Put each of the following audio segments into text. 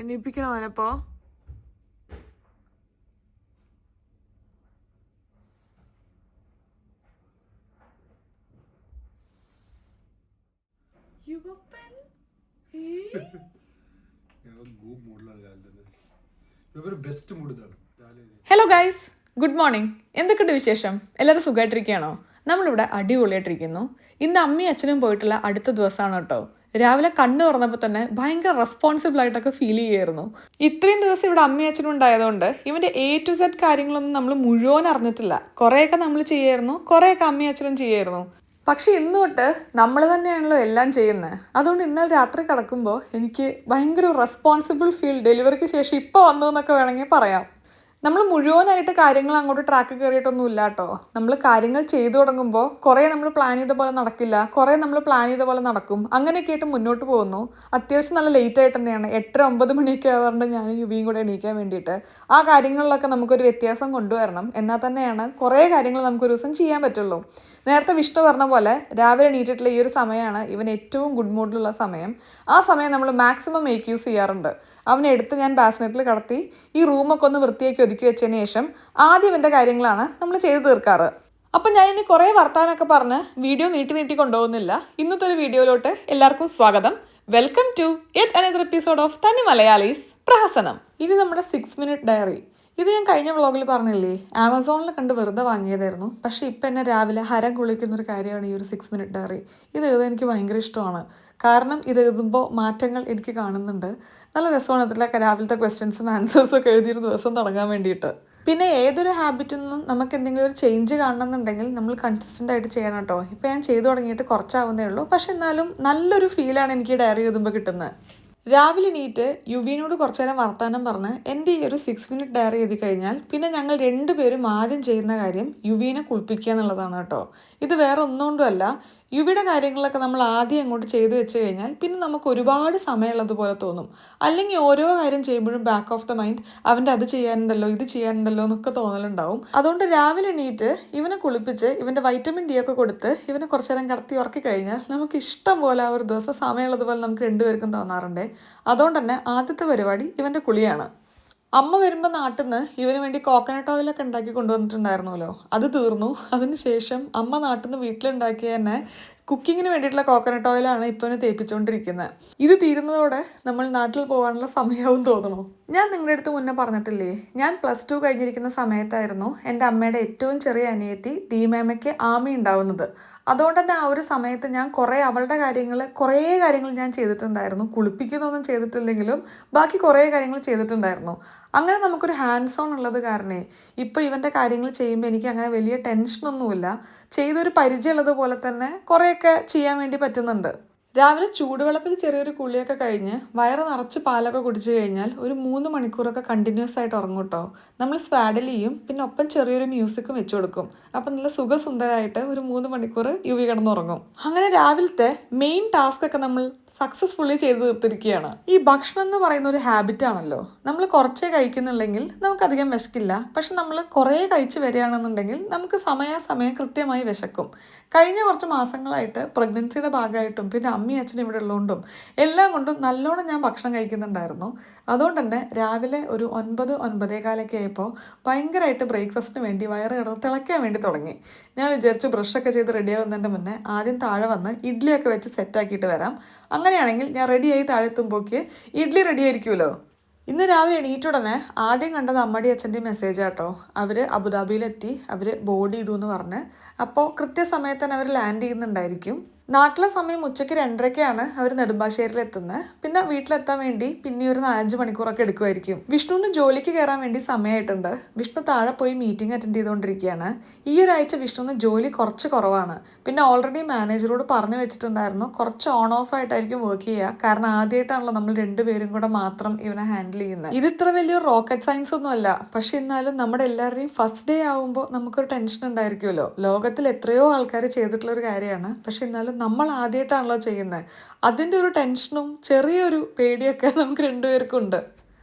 എണീപ്പിക്കണോ അവനപ്പോ? Hello guys, good morning. എന്തൊക്കെയുണ്ട് വിശേഷം? എല്ലാവരും സുഖമായിട്ടിരിക്കുകയാണോ? നമ്മളിവിടെ അടിപൊളിയായിട്ടിരിക്കുന്നു. ഇന്ന് അമ്മയും അച്ഛനും പോയിട്ടുള്ള അടുത്ത ദിവസമാണ് കേട്ടോ. രാവിലെ കണ്ണ് തുറന്നപ്പോൾ തന്നെ ഭയങ്കര റെസ്പോൺസിബിൾ ആയിട്ടൊക്കെ ഫീൽ ചെയ്യായിരുന്നു. ഇത്രയും ദിവസം ഇവിടെ അമ്മയും അച്ഛനും ഉണ്ടായതുകൊണ്ട് ഇവൻ്റെ A to Z കാര്യങ്ങളൊന്നും നമ്മൾ മുഴുവൻ അറിഞ്ഞിട്ടില്ല. കുറേയൊക്കെ നമ്മൾ ചെയ്യായിരുന്നു, കുറേയൊക്കെ അമ്മയും അച്ഛനും ചെയ്യായിരുന്നു. പക്ഷെ ഇന്ന് തൊട്ട് നമ്മൾ തന്നെയാണല്ലോ എല്ലാം ചെയ്യുന്നത്. അതുകൊണ്ട് ഇന്നലെ രാത്രി കിടക്കുമ്പോൾ എനിക്ക് ഭയങ്കര റെസ്പോൺസിബിൾ ഫീൽ ഡെലിവറിക്ക് ശേഷം ഇപ്പോൾ വന്നു എന്നൊക്കെ വേണമെങ്കിൽ പറയാം. നമ്മൾ മുഴുവനായിട്ട് കാര്യങ്ങൾ അങ്ങോട്ട് ട്രാക്ക് കയറിയിട്ടൊന്നും ഇല്ല കേട്ടോ. നമ്മൾ കാര്യങ്ങൾ ചെയ്തു തുടങ്ങുമ്പോൾ കുറേ നമ്മൾ പ്ലാൻ ചെയ്ത പോലെ നടക്കില്ല, കുറേ നമ്മൾ പ്ലാൻ ചെയ്ത പോലെ നടക്കും. അങ്ങനെയൊക്കെ ആയിട്ട് മുന്നോട്ട് പോകുന്നു. അത്യാവശ്യം നല്ല ലേറ്റ് ആയിട്ട് തന്നെയാണ് 8-9 മണിയൊക്കെ ആവാറുണ്ട് ഞാൻ യുവിയും കൂടെ എണീക്കാൻ വേണ്ടിയിട്ട്. ആ കാര്യങ്ങളിലൊക്കെ നമുക്കൊരു വ്യത്യാസം കൊണ്ടുവരണം. എന്നാൽ തന്നെയാണ് കുറേ കാര്യങ്ങൾ നമുക്കൊരു ദിവസം ചെയ്യാൻ പറ്റുള്ളൂ. നേരത്തെ വിഷ്ണു പറഞ്ഞ പോലെ രാവിലെ എണീറ്റിട്ടുള്ള ഈ ഒരു സമയമാണ് ഇവൻ ഏറ്റവും ഗുഡ് മൂഡിലുള്ള സമയം. ആ സമയം നമ്മൾ മാക്സിമം മേക്ക് യൂസ് ചെയ്യാറുണ്ട്. അവനെ എടുത്ത് ഞാൻ ബാസ്നെറ്റിൽ കടത്തി ഈ റൂമൊക്കെ ഒന്ന് വൃത്തിയാക്കി ഒതുക്കി വെച്ചതിന് ശേഷം ആദ്യം എൻ്റെ കാര്യങ്ങളാണ് നമ്മൾ ചെയ്ത് തീർക്കാറ്. അപ്പം ഞാൻ ഇനി കുറേ വർത്താനമൊക്കെ പറഞ്ഞ് വീഡിയോ നീട്ടി കൊണ്ടുപോകുന്നില്ല. ഇന്നത്തെ ഒരു വീഡിയോയിലോട്ട് എല്ലാവർക്കും സ്വാഗതം. Welcome to yet another episode of തനി മലയാളീസ് പ്രഹസനം. ഇനി നമ്മുടെ 6 മിനിറ്റ് ഡയറി. ഇത് ഞാൻ കഴിഞ്ഞ വ്ളോഗിൽ പറഞ്ഞില്ലേ, ആമസോണിൽ കണ്ട് വെറുതെ വാങ്ങിയതായിരുന്നു. പക്ഷേ ഇപ്പം എന്നെ രാവിലെ ഹരം കുളിക്കുന്നൊരു കാര്യമാണ് ഈ ഒരു 6 മിനിറ്റ് ഡയറി. ഇത് എഴുതാൻ എനിക്ക് ഭയങ്കര ഇഷ്ടമാണ്. കാരണം ഇത് എഴുതുമ്പോൾ മാറ്റങ്ങൾ എനിക്ക് കാണുന്നുണ്ട്. നല്ല രസമാണ് ഇതിലൊക്കെ രാവിലത്തെ ക്വസ്റ്റ്യൻസും ആൻസേഴ്സും ഒക്കെ എഴുതിയൊരു ദിവസം തുടങ്ങാൻ വേണ്ടിയിട്ട്. പിന്നെ ഏതൊരു ഹാബിറ്റിൽ നിന്നും നമുക്ക് എന്തെങ്കിലും ഒരു ചേഞ്ച് കാണണമെന്നുണ്ടെങ്കിൽ നമ്മൾ കൺസിസ്റ്റൻ്റ് ആയിട്ട് ചെയ്യണം കേട്ടോ. ഇപ്പോൾ ഞാൻ ചെയ്തു തുടങ്ങിയിട്ട് കുറച്ചാവുന്നേ ഉള്ളൂ. പക്ഷെ എന്നാലും നല്ലൊരു ഫീലാണ് എനിക്ക് ഡയറി എഴുതുമ്പോൾ കിട്ടുന്നത്. രാവിലെ എണീറ്റ് യുവിനോട് കുറച്ചു നേരം വർത്താനം പറഞ്ഞ് എൻ്റെ ഈ ഒരു 6 മിനിറ്റ് ഡയറി എഴുതി കഴിഞ്ഞാൽ പിന്നെ ഞങ്ങൾ രണ്ടുപേരും ആദ്യം ചെയ്യുന്ന കാര്യം യുവീനെ കുളിപ്പിക്കുക എന്നുള്ളതാണ് കേട്ടോ. ഇത് വേറെ ഒന്നുകൊണ്ടുമല്ല, യുവിയുടെ കാര്യങ്ങളൊക്കെ നമ്മൾ ആദ്യം അങ്ങോട്ട് ചെയ്തു വെച്ച് കഴിഞ്ഞാൽ പിന്നെ നമുക്ക് ഒരുപാട് സമയമുള്ളതുപോലെ തോന്നും. അല്ലെങ്കിൽ ഓരോ കാര്യം ചെയ്യുമ്പോഴും ബാക്ക് ഓഫ് ദ മൈൻഡ് അവൻ്റെ അത് ചെയ്യാനുണ്ടല്ലോ ഇത് ചെയ്യാനുണ്ടല്ലോ എന്നൊക്കെ തോന്നലുണ്ടാവും. അതുകൊണ്ട് രാവിലെ എണീറ്റ് ഇവനെ കുളിപ്പിച്ച് ഇവൻ്റെ വൈറ്റമിൻ ഡി ഒക്കെ കൊടുത്ത് ഇവനെ കുറച്ചു നേരം കിടത്തി ഉറക്കി കഴിഞ്ഞാൽ നമുക്ക് ഇഷ്ടം പോലെ ആ ഒരു ദിവസം സമയമുള്ളതുപോലെ നമുക്ക് രണ്ടുപേർക്കും തോന്നാറുണ്ട്. അതുകൊണ്ട് തന്നെ ആദ്യത്തെ പരിപാടി ഇവൻ്റെ കുളിയാണ്. അമ്മ വരുമ്പോൾ നാട്ടിൽ നിന്ന് ഇവന് വേണ്ടി കോക്കനട്ട് ഓയിലൊക്കെ ഉണ്ടാക്കി കൊണ്ടുവന്നിട്ടുണ്ടായിരുന്നല്ലോ, അത് തീർന്നു. അതിനുശേഷം അമ്മ നാട്ടിൽ നിന്ന് വീട്ടിലുണ്ടാക്കിയ തന്നെ കുക്കിങ്ങിന് വേണ്ടിയിട്ടുള്ള കോക്കനട്ട് ഓയിലാണ് ഇപ്പോൾ ഇവന് തേപ്പിച്ചുകൊണ്ടിരിക്കുന്നത്. ഇത് തീരുന്നതോടെ നമ്മൾ നാട്ടിൽ പോകാനുള്ള സമയവും തോന്നുന്നു. ഞാൻ നിങ്ങളുടെ അടുത്ത് മുന്നേ പറഞ്ഞിട്ടില്ലേ, ഞാൻ +2 കഴിഞ്ഞിരിക്കുന്ന സമയത്തായിരുന്നു എൻ്റെ അമ്മയുടെ ഏറ്റവും ചെറിയ അനിയത്തി ദീമേമയ്ക്ക് ആമി ഉണ്ടാവുന്നത്. അതുകൊണ്ട് തന്നെ ആ ഒരു സമയത്ത് ഞാൻ അവളുടെ കുറേ കാര്യങ്ങൾ ഞാൻ ചെയ്തിട്ടുണ്ടായിരുന്നു. കുളിപ്പിക്കുന്നൊന്നും ചെയ്തിട്ടില്ലെങ്കിലും ബാക്കി കുറേ കാര്യങ്ങൾ ചെയ്തിട്ടുണ്ടായിരുന്നു. അങ്ങനെ നമുക്കൊരു ഹാൻഡ്സ് ഓൺ ഉള്ളത് കാരണേ ഇപ്പോൾ ഇവൻ്റെ കാര്യങ്ങൾ ചെയ്യുമ്പോൾ എനിക്ക് അങ്ങനെ വലിയ ടെൻഷനൊന്നുമില്ല. ചെയ്തൊരു പരിചയമുള്ളതുപോലെ തന്നെ കുറേയൊക്കെ ചെയ്യാൻ വേണ്ടി പറ്റുന്നുണ്ട്. രാവിലെ ചൂടുവെള്ളത്തിൽ ചെറിയൊരു കുളിയൊക്കെ കഴിഞ്ഞ് വയറ് നിറച്ച് പാലൊക്കെ കുടിച്ചു കഴിഞ്ഞാൽ ഒരു 3 മണിക്കൂറൊക്കെ കണ്ടിന്യൂസ് ആയിട്ട് ഉറങ്ങും കേട്ടോ. നമ്മൾ സ്വാഡിൽ ചെയ്യും, പിന്നെ ഒപ്പം ചെറിയൊരു മ്യൂസിക്കും വെച്ച് കൊടുക്കും. അപ്പം നല്ല സുഖസുന്ദരമായിട്ട് ഒരു 3 മണിക്കൂർ യുവി കിടന്നുറങ്ങും. അങ്ങനെ രാവിലത്തെ മെയിൻ ടാസ്ക് ഒക്കെ നമ്മൾ സക്സസ്ഫുള്ളി ചെയ്ത് തീർത്തിരിക്കുകയാണ്. ഈ ഭക്ഷണം എന്ന് പറയുന്ന ഒരു ഹാബിറ്റ് ആണല്ലോ. നമ്മൾ കുറച്ചേ കഴിക്കുന്നുണ്ടെങ്കിൽ നമുക്കധികം വിശക്കില്ല. പക്ഷെ നമ്മൾ കുറേ കഴിച്ച് വരികയാണെന്നുണ്ടെങ്കിൽ നമുക്ക് സമയാസമയം കൃത്യമായി വിശക്കും. കഴിഞ്ഞ കുറച്ച് മാസങ്ങളായിട്ട് പ്രഗ്നൻസിയുടെ ഭാഗമായിട്ടും പിന്നെ അമ്മയും അച്ഛനും ഇവിടെ ഉള്ളതുകൊണ്ടും എല്ലാം കൊണ്ടും നല്ലോണം ഞാൻ ഭക്ഷണം കഴിക്കുന്നുണ്ടായിരുന്നു. അതുകൊണ്ട് തന്നെ രാവിലെ ഒരു 9-9:15 ആയപ്പോൾ ഭയങ്കരമായിട്ട് ബ്രേക്ക്ഫാസ്റ്റിന് വേണ്ടി വയറ് കിടന്ന് തിളയ്ക്കാൻ വേണ്ടി തുടങ്ങി. ഞാൻ വിചാരിച്ചു ബ്രഷൊക്കെ ചെയ്ത് റെഡിയാവുന്നതിൻ്റെ മുന്നേ ആദ്യം താഴെ വന്ന് ഇഡ്ഡലിയൊക്കെ വെച്ച് സെറ്റാക്കിയിട്ട് വരാം. അങ്ങനെയാണെങ്കിൽ ഞാൻ റെഡിയായി താഴെ എത്തുമ്പോഴേക്ക് ഇഡ്ഡലി റെഡി ആയിരിക്കുമല്ലോ. ഇന്ന് രാവിലെ എണീറ്റ ഉടനെ ആദ്യം കണ്ടത് അമ്മയുടെയും അച്ഛൻ്റെയും മെസ്സേജ് ആട്ടോ. അവർ അബുദാബിയിലെത്തി, അവർ ബോർഡ് ചെയ്തു എന്ന് പറഞ്ഞ്. അപ്പോൾ കൃത്യസമയത്ത് തന്നെ അവർ ലാൻഡ് ചെയ്യുന്നുണ്ടായിരിക്കും. നാട്ടിലെ സമയം ഉച്ചയ്ക്ക് 2:30-ക്കാണ് അവർ നെടുമ്പാശ്ശേരിയിൽ എത്തുന്നത്. പിന്നെ വീട്ടിലെത്താൻ വേണ്ടി പിന്നെ ഒരു 4-5 മണിക്കൂറൊക്കെ എടുക്കുമായിരിക്കും. വിഷ്ണുവിന് ജോലിക്ക് കയറാൻ വേണ്ടി സമയമായിട്ടുണ്ട്. വിഷ്ണു താഴെ പോയി മീറ്റിംഗ് അറ്റൻഡ് ചെയ്തുകൊണ്ടിരിക്കുകയാണ്. ഈ ഒരാഴ്ച വിഷ്ണുവിന് ജോലി കുറച്ച് കുറവാണ്. പിന്നെ ഓൾറെഡി മാനേജറോട് പറഞ്ഞു വെച്ചിട്ടുണ്ടായിരുന്നു കുറച്ച് ഓൺ ഓഫ് ആയിട്ടായിരിക്കും വർക്ക് ചെയ്യുക. കാരണം ആദ്യമായിട്ടാണല്ലോ നമ്മൾ രണ്ടുപേരും കൂടെ മാത്രം ഇവനെ ഹാൻഡിൽ ചെയ്യുന്നത്. ഇത് ഇത്ര വലിയൊരു റോക്കറ്റ് സയൻസ് ഒന്നും അല്ല. പക്ഷെ എന്നാലും നമ്മുടെ എല്ലാവരുടെയും ഫസ്റ്റ് ഡേ ആകുമ്പോൾ നമുക്കൊരു ടെൻഷൻ ഉണ്ടായിരിക്കുമല്ലോ. ലോകത്തിൽ എത്രയോ ആൾക്കാർ ചെയ്തിട്ടുള്ളൊരു കാര്യമാണ്. പക്ഷെ എന്നാലും നമ്മൾ ആദ്യമായിട്ടാണല്ലോ ചെയ്യുന്നത്. അതിൻ്റെ ഒരു ടെൻഷനും ചെറിയൊരു പേടിയൊക്കെ നമുക്ക് രണ്ടുപേർക്കും ഉണ്ട്.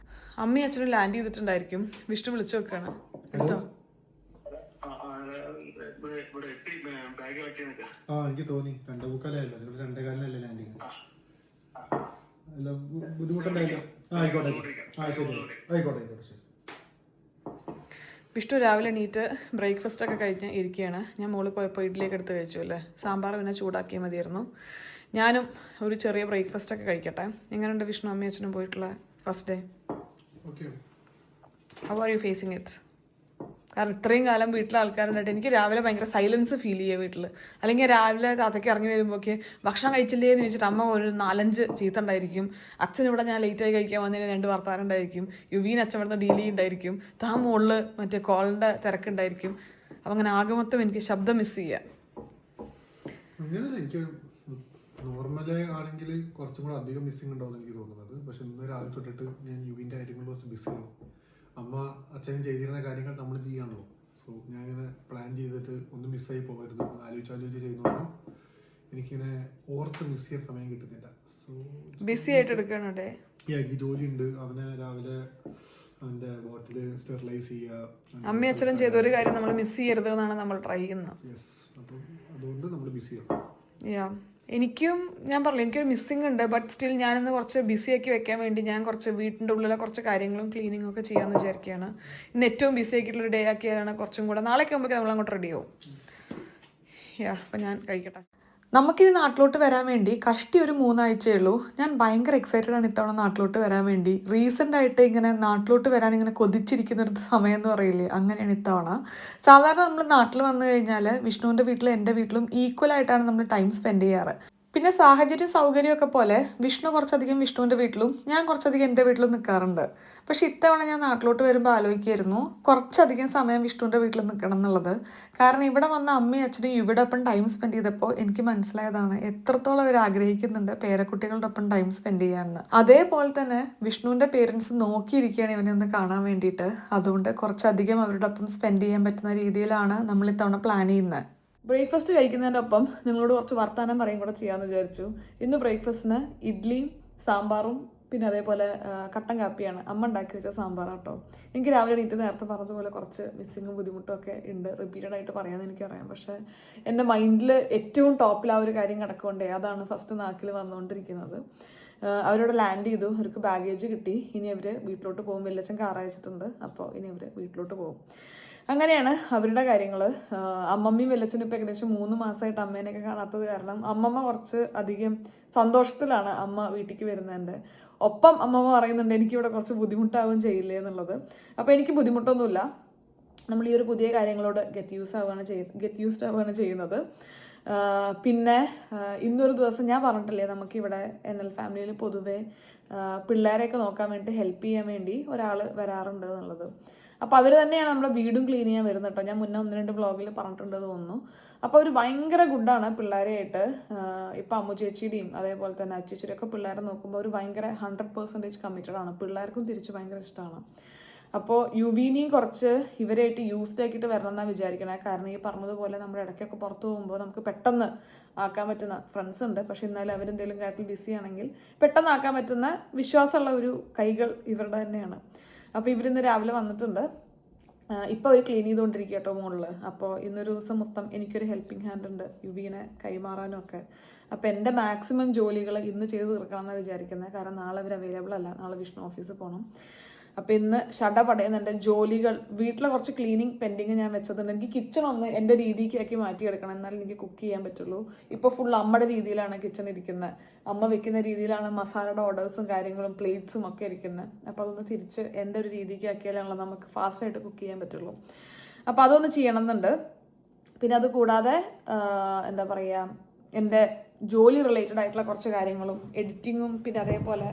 അമ്മയും അച്ഛനും ലാൻഡ് ചെയ്തിട്ടുണ്ടായിരിക്കും. വിഷ്ണു വിളിച്ചു വെക്കാണ്. എടുത്തോ. എനിക്ക് തോന്നി 2:45 ലാൻഡിങ്. ബുദ്ധിമുട്ടുണ്ടായില്ല. ആയിക്കോട്ടെ, ശരി, ആയിക്കോട്ടെ, ശരി. വിഷ്ണു രാവിലെ എണീറ്റ് ബ്രേക്ക്ഫാസ്റ്റ് ഒക്കെ കഴിഞ്ഞ് ഇരിക്കുകയാണ്. ഞാൻ മോളിൽ പോയപ്പോൾ ഇഡ്ഡലിയൊക്കെ എടുത്ത് കഴിച്ചു അല്ലേ. സാമ്പാർ പിന്നെ ചൂടാക്കിയാൽ മതിയായിരുന്നു. ഞാനും ഒരു ചെറിയ ബ്രേക്ക്ഫാസ്റ്റ് ഒക്കെ കഴിക്കട്ടെ. എങ്ങനെയുണ്ട് വിഷ്ണു അമ്മയും അച്ഛനും പോയിട്ടുള്ള first day? How are you facing it? കാരണം ഇത്രയും കാലം വീട്ടിലെ ആൾക്കാരുണ്ടായിട്ട് എനിക്ക് രാവിലെ ഭയങ്കര സൈലൻസ് ഫീൽ ചെയ്യുക വീട്ടിൽ. അല്ലെങ്കിൽ രാവിലെ താത്തയ്ക്ക് ഇറങ്ങി വരുമ്പോഴൊക്കെ ഭക്ഷണം കഴിച്ചില്ലേ എന്ന് ചോദിച്ചിട്ട് അമ്മ ഒരു 4-5 ചീത്ത ഉണ്ടായിരിക്കും. അച്ഛനിവിടെ ഞാൻ ലേറ്റായി കഴിക്കാൻ വന്നതിന് 2 വർത്താനം ഉണ്ടായിരിക്കും. യുവീൻ അച്ഛൻ ഇവിടുന്ന് ഡീലി ഉണ്ടായിരിക്കും. താൻ മുകളിൽ മറ്റേ കോളിൻ്റെ തിരക്കുണ്ടായിരിക്കും. അപ്പം അങ്ങനെ ആകെ മൊത്തം എനിക്ക് ശബ്ദം മിസ് ചെയ്യുക. അങ്ങനെയല്ല, എനിക്ക് നോർമലി ആണെങ്കിൽ കുറച്ചും കൂടെ അധികം മിസ്സിങ് ഉണ്ടാവും എനിക്ക് തോന്നുന്നത്. പക്ഷെ ഇന്ന് രാവിലെ തൊട്ടിട്ട് ഞാൻ യുവിൻ്റെ കാര്യങ്ങൾ കുറച്ച് ബിസിയാണ്. അമ്മ അച്ഛൻ ചെയ്തിരുന്ന കാര്യങ്ങൾ നമ്മൾ ചെയ്യാണല്ലോ. സോ ഞാൻ ഇങ്ങനെ പ്ലാൻ ചെയ്തിട്ട് ഒന്നും മിസ്സായി പോകരുത് ആലോചിച്ച് ചെയ്യുന്നതുകൊണ്ട് എനിക്കിങ്ങനെ ഓർത്ത് മിസ് ചെയ്യാൻ സമയം കിട്ടുന്നില്ല. സോ ബിസി ആയിട്ട് എടുക്കാനുണ്ടേ. എനിക്ക് ജോലിയുണ്ട്. അവനെ രാവിലെ അവൻ്റെ ബോട്ടിൽ സ്റ്റെറിലൈസ് ചെയ്യുക. അമ്മയും അച്ഛനും ചെയ്ത ഒരു കാര്യം നമ്മൾ മിസ് ചെയ്യരുത് എന്നാണ് നമ്മൾ ട്രൈ ചെയ്യുന്നത്. യെസ്, അപ്പം അതുകൊണ്ട് നമ്മൾ ബിസിയാണ്. എനിക്കും ഞാൻ പറഞ്ഞില്ല, എനിക്കൊരു മിസ്സിങ് ഉണ്ട്. ബട്ട് സ്റ്റിൽ ഞാനിന്ന് കുറച്ച് ബിസിയാക്കി വെക്കാൻ വേണ്ടി ഞാൻ കുറച്ച് വീട്ടിൻ്റെ ഉള്ളിലെ കുറച്ച് കാര്യങ്ങളും ക്ലീനിങ്ങും ഒക്കെ ചെയ്യാമെന്ന് വിചാരിക്കുകയാണ്. ഇന്ന് ഏറ്റവും ബിസി ആക്കിയിട്ടുള്ളൊരു ഡേ ആക്കിയാണ് കുറച്ചും കൂടെ. നാളേക്ക് ആകുമ്പോഴേക്കും നമ്മളങ്ങോട്ട് റെഡിയാവും. അപ്പം ഞാൻ കഴിക്കട്ടെ. നമുക്കിനി നാട്ടിലോട്ട് വരാൻ വേണ്ടി കഷ്ടി ഒരു 3 ആഴ്ചയേ ഉള്ളൂ. ഞാൻ ഭയങ്കര എക്സൈറ്റഡ് ആണ് ഇത്തവണ നാട്ടിലോട്ട് വരാൻ വേണ്ടി. റീസെൻ്റ് ആയിട്ട് ഇങ്ങനെ നാട്ടിലോട്ട് വരാൻ ഇങ്ങനെ കൊതിച്ചിരിക്കുന്നൊരു സമയം എന്ന് പറയില്ലേ, അങ്ങനെയാണ് ഇത്തവണ. സാധാരണ നമ്മൾ നാട്ടിൽ വന്നു കഴിഞ്ഞാൽ വിഷ്ണുവിൻ്റെ വീട്ടിലും എൻ്റെ വീട്ടിലും ഈക്വൽ ആയിട്ടാണ് നമ്മൾ ടൈം സ്പെൻഡ് ചെയ്യാറ്. പിന്നെ സാഹചര്യം സൗകര്യമൊക്കെ പോലെ വിഷ്ണു കുറച്ചധികം വിഷ്ണുവിൻ്റെ വീട്ടിലും ഞാൻ കുറച്ചധികം എൻ്റെ വീട്ടിലും നിൽക്കാറുണ്ട്. പക്ഷെ ഇത്തവണ ഞാൻ നാട്ടിലോട്ട് വരുമ്പോൾ ആലോചിക്കായിരുന്നു കുറച്ചധികം സമയം വിഷ്ണുവിൻ്റെ വീട്ടിൽ നിൽക്കണം എന്നുള്ളത്. കാരണം ഇവിടെ വന്ന അമ്മയും അച്ഛനും ഇവിടെ ഒപ്പം ടൈം സ്പെൻഡ് ചെയ്തപ്പോൾ എനിക്ക് മനസ്സിലായതാണ് എത്രത്തോളം അവർ ആഗ്രഹിക്കുന്നുണ്ട് പേരക്കുട്ടികളുടെ ഒപ്പം ടൈം സ്പെൻഡ് ചെയ്യാമെന്ന്. അതേപോലെ തന്നെ വിഷ്ണുവിൻ്റെ പേരൻസ് നോക്കിയിരിക്കുകയാണ് ഇവനെ ഒന്ന് കാണാൻ വേണ്ടിയിട്ട്. അതുകൊണ്ട് കുറച്ചധികം അവരുടെ ഒപ്പം സ്പെൻഡ് ചെയ്യാൻ പറ്റുന്ന രീതിയിലാണ് നമ്മൾ ഇത്തവണ പ്ലാൻ ചെയ്യുന്നത്. ബ്രേക്ക്ഫാസ്റ്റ് കഴിക്കുന്നതിൻ്റെ ഒപ്പം നിങ്ങളോട് കുറച്ച് വർത്താനം പറയും കൂടെ ചെയ്യാമെന്ന് വിചാരിച്ചു. ഇന്ന് ബ്രേക്ക്ഫാസ്റ്റിന് ഇഡ്ഡലിയും സാമ്പാറും പിന്നെ അതേപോലെ കട്ടൻ കാപ്പിയാണ്. അമ്മ ഉണ്ടാക്കി വെച്ച സാമ്പാറാട്ടോ. എനിക്ക് രാവിലെ എണീറ്റ് നേരത്തെ പറഞ്ഞതുപോലെ കുറച്ച് മിസ്സിങ്ങും ബുദ്ധിമുട്ടും ഒക്കെ ഉണ്ട്. റിപ്പീറ്റഡ് ആയിട്ട് പറയാമെന്ന് എനിക്കറിയാം. പക്ഷേ എൻ്റെ മൈൻഡിൽ ഏറ്റവും ടോപ്പിൽ ആ ഒരു കാര്യം കിടക്കൊണ്ടേ അതാണ് ഫസ്റ്റ് നാക്കിൽ വന്നുകൊണ്ടിരിക്കുന്നത്. അവരോട് ലാൻഡ് ചെയ്തു, അവർക്ക് ബാഗേജ് കിട്ടി. ഇനി അവർ വീട്ടിലോട്ട് പോകും. വെല്ലച്ചൻ കാർ അയച്ചിട്ടുണ്ട്. അപ്പോൾ ഇനി അവർ വീട്ടിലോട്ട് പോകും. അങ്ങനെയാണ് അവരുടെ കാര്യങ്ങൾ. അമ്മമ്മയും വെല്ലച്ചനും ഇപ്പം ഏകദേശം 3 മാസമായിട്ട് അമ്മേനെയൊക്കെ കാണാത്തത് കാരണം അമ്മമ്മ കുറച്ച് അധികം സന്തോഷത്തിലാണ് അമ്മ വീട്ടിലേക്ക് വരുന്നതിൻ്റെ. ഒപ്പം അമ്മമ്മ പറയുന്നുണ്ട് എനിക്കിവിടെ കുറച്ച് ബുദ്ധിമുട്ടാവുകയും ചെയ്യില്ലേ എന്നുള്ളത്. അപ്പോൾ എനിക്ക് ബുദ്ധിമുട്ടൊന്നുമില്ല. നമ്മൾ ഈ ഒരു പുതിയ കാര്യങ്ങളോട് ഗെറ്റ് യൂസ്ഡ് ആവുകയാണ് ചെയ്യുന്നത്. പിന്നെ ഇന്നൊരു ദിവസം ഞാൻ പറഞ്ഞിട്ടില്ലേ നമുക്കിവിടെ NL ഫാമിലിയിൽ പൊതുവെ പിള്ളേരെയൊക്കെ നോക്കാൻ വേണ്ടി ഹെൽപ്പ് ചെയ്യാൻ വേണ്ടി ഒരാൾ വരാറുണ്ട് എന്നുള്ളത്. അപ്പോൾ അവർ തന്നെയാണ് നമ്മുടെ വീടും ക്ലീൻ ചെയ്യാൻ വരുന്നത് കേട്ടോ. ഞാൻ മുന്നേ 1-2 വ്ളോഗിൽ പറഞ്ഞിട്ടുണ്ട് തോന്നുന്നു. അപ്പോൾ അവർ ഭയങ്കര ഗുഡാണ് പിള്ളേരെയായിട്ട്. ഇപ്പം അമ്മു ചേച്ചിയുടെയും അതേപോലെ തന്നെ അച്ചേച്ചിയുടെ ഒക്കെ പിള്ളേരെ നോക്കുമ്പോൾ അവർ ഭയങ്കര 100% കമ്മിറ്റഡ് ആണ്. പിള്ളേർക്കും തിരിച്ച് ഭയങ്കര ഇഷ്ടമാണ്. അപ്പോൾ യുവിനെയും കുറച്ച് ഇവരായിട്ട് യൂസ്ഡ് ആക്കിയിട്ട് വരണം എന്നാണ് വിചാരിക്കണേ. കാരണം ഈ പറഞ്ഞതുപോലെ നമ്മൾ ഇടയ്ക്കൊക്കെ പുറത്ത് പോകുമ്പോൾ നമുക്ക് പെട്ടെന്ന് ആക്കാൻ പറ്റുന്ന ഫ്രണ്ട്സ് ഉണ്ട്. പക്ഷെ എന്നാലും അവരെന്തെങ്കിലും കാര്യത്തിൽ ബിസി ആണെങ്കിൽ പെട്ടെന്ന് ആക്കാൻ പറ്റുന്ന വിശ്വാസമുള്ള ഒരു കൈകൾ ഇവരുടെ തന്നെയാണ്. അപ്പോൾ ഇവരിന്ന് രാവിലെ വന്നിട്ടുണ്ട്. ഇപ്പോൾ അവർ ക്ലീൻ ചെയ്തുകൊണ്ടിരിക്കുക കേട്ടോ മുകളിൽ. അപ്പോൾ ഇന്നൊരു ദിവസം മൊത്തം എനിക്കൊരു ഹെൽപ്പിംഗ് ഹാൻഡ് ഉണ്ട് യുവിനെ കൈമാറാനും ഒക്കെ. അപ്പോൾ എൻ്റെ മാക്സിമം ജോലികൾ ഇന്ന് ചെയ്ത് തീർക്കണം എന്നാണ് വിചാരിക്കുന്നത്. കാരണം നാളെ അവർ അവൈലബിൾ അല്ല. നാളെ വിഷ്ണു ഓഫീസിൽ പോകണം. അപ്പോൾ ഇന്ന് ഷടപടയുന്ന എൻ്റെ ജോലികൾ വീട്ടിലെ കുറച്ച് ക്ലീനിങ് പെൻഡിങ് ഞാൻ വെച്ചതുണ്ട്. എനിക്ക് കിച്ചൺ ഒന്ന് എൻ്റെ രീതിക്കാക്കി മാറ്റിയെടുക്കണം, എന്നാലും എനിക്ക് കുക്ക് ചെയ്യാൻ പറ്റുള്ളൂ. ഇപ്പോൾ ഫുൾ അമ്മയുടെ രീതിയിലാണ് കിച്ചൺ ഇരിക്കുന്നത്. അമ്മ വെക്കുന്ന രീതിയിലാണ് മസാലയുടെ ഓർഡേഴ്സും കാര്യങ്ങളും പ്ലേറ്റ്സും ഒക്കെ ഇരിക്കുന്നത്. അപ്പോൾ അതൊന്ന് തിരിച്ച് എൻ്റെ ഒരു രീതിക്കാക്കിയാലാണല്ലോ നമുക്ക് ഫാസ്റ്റായിട്ട് കുക്ക് ചെയ്യാൻ പറ്റുള്ളൂ. അപ്പോൾ അതൊന്ന് ചെയ്യണമെന്നുണ്ട്. പിന്നെ അത് കൂടാതെ എന്താ പറയുക, എൻ്റെ ജോലി റിലേറ്റഡ് ആയിട്ടുള്ള കുറച്ച് കാര്യങ്ങളും എഡിറ്റിങ്ങും പിന്നെ അതേപോലെ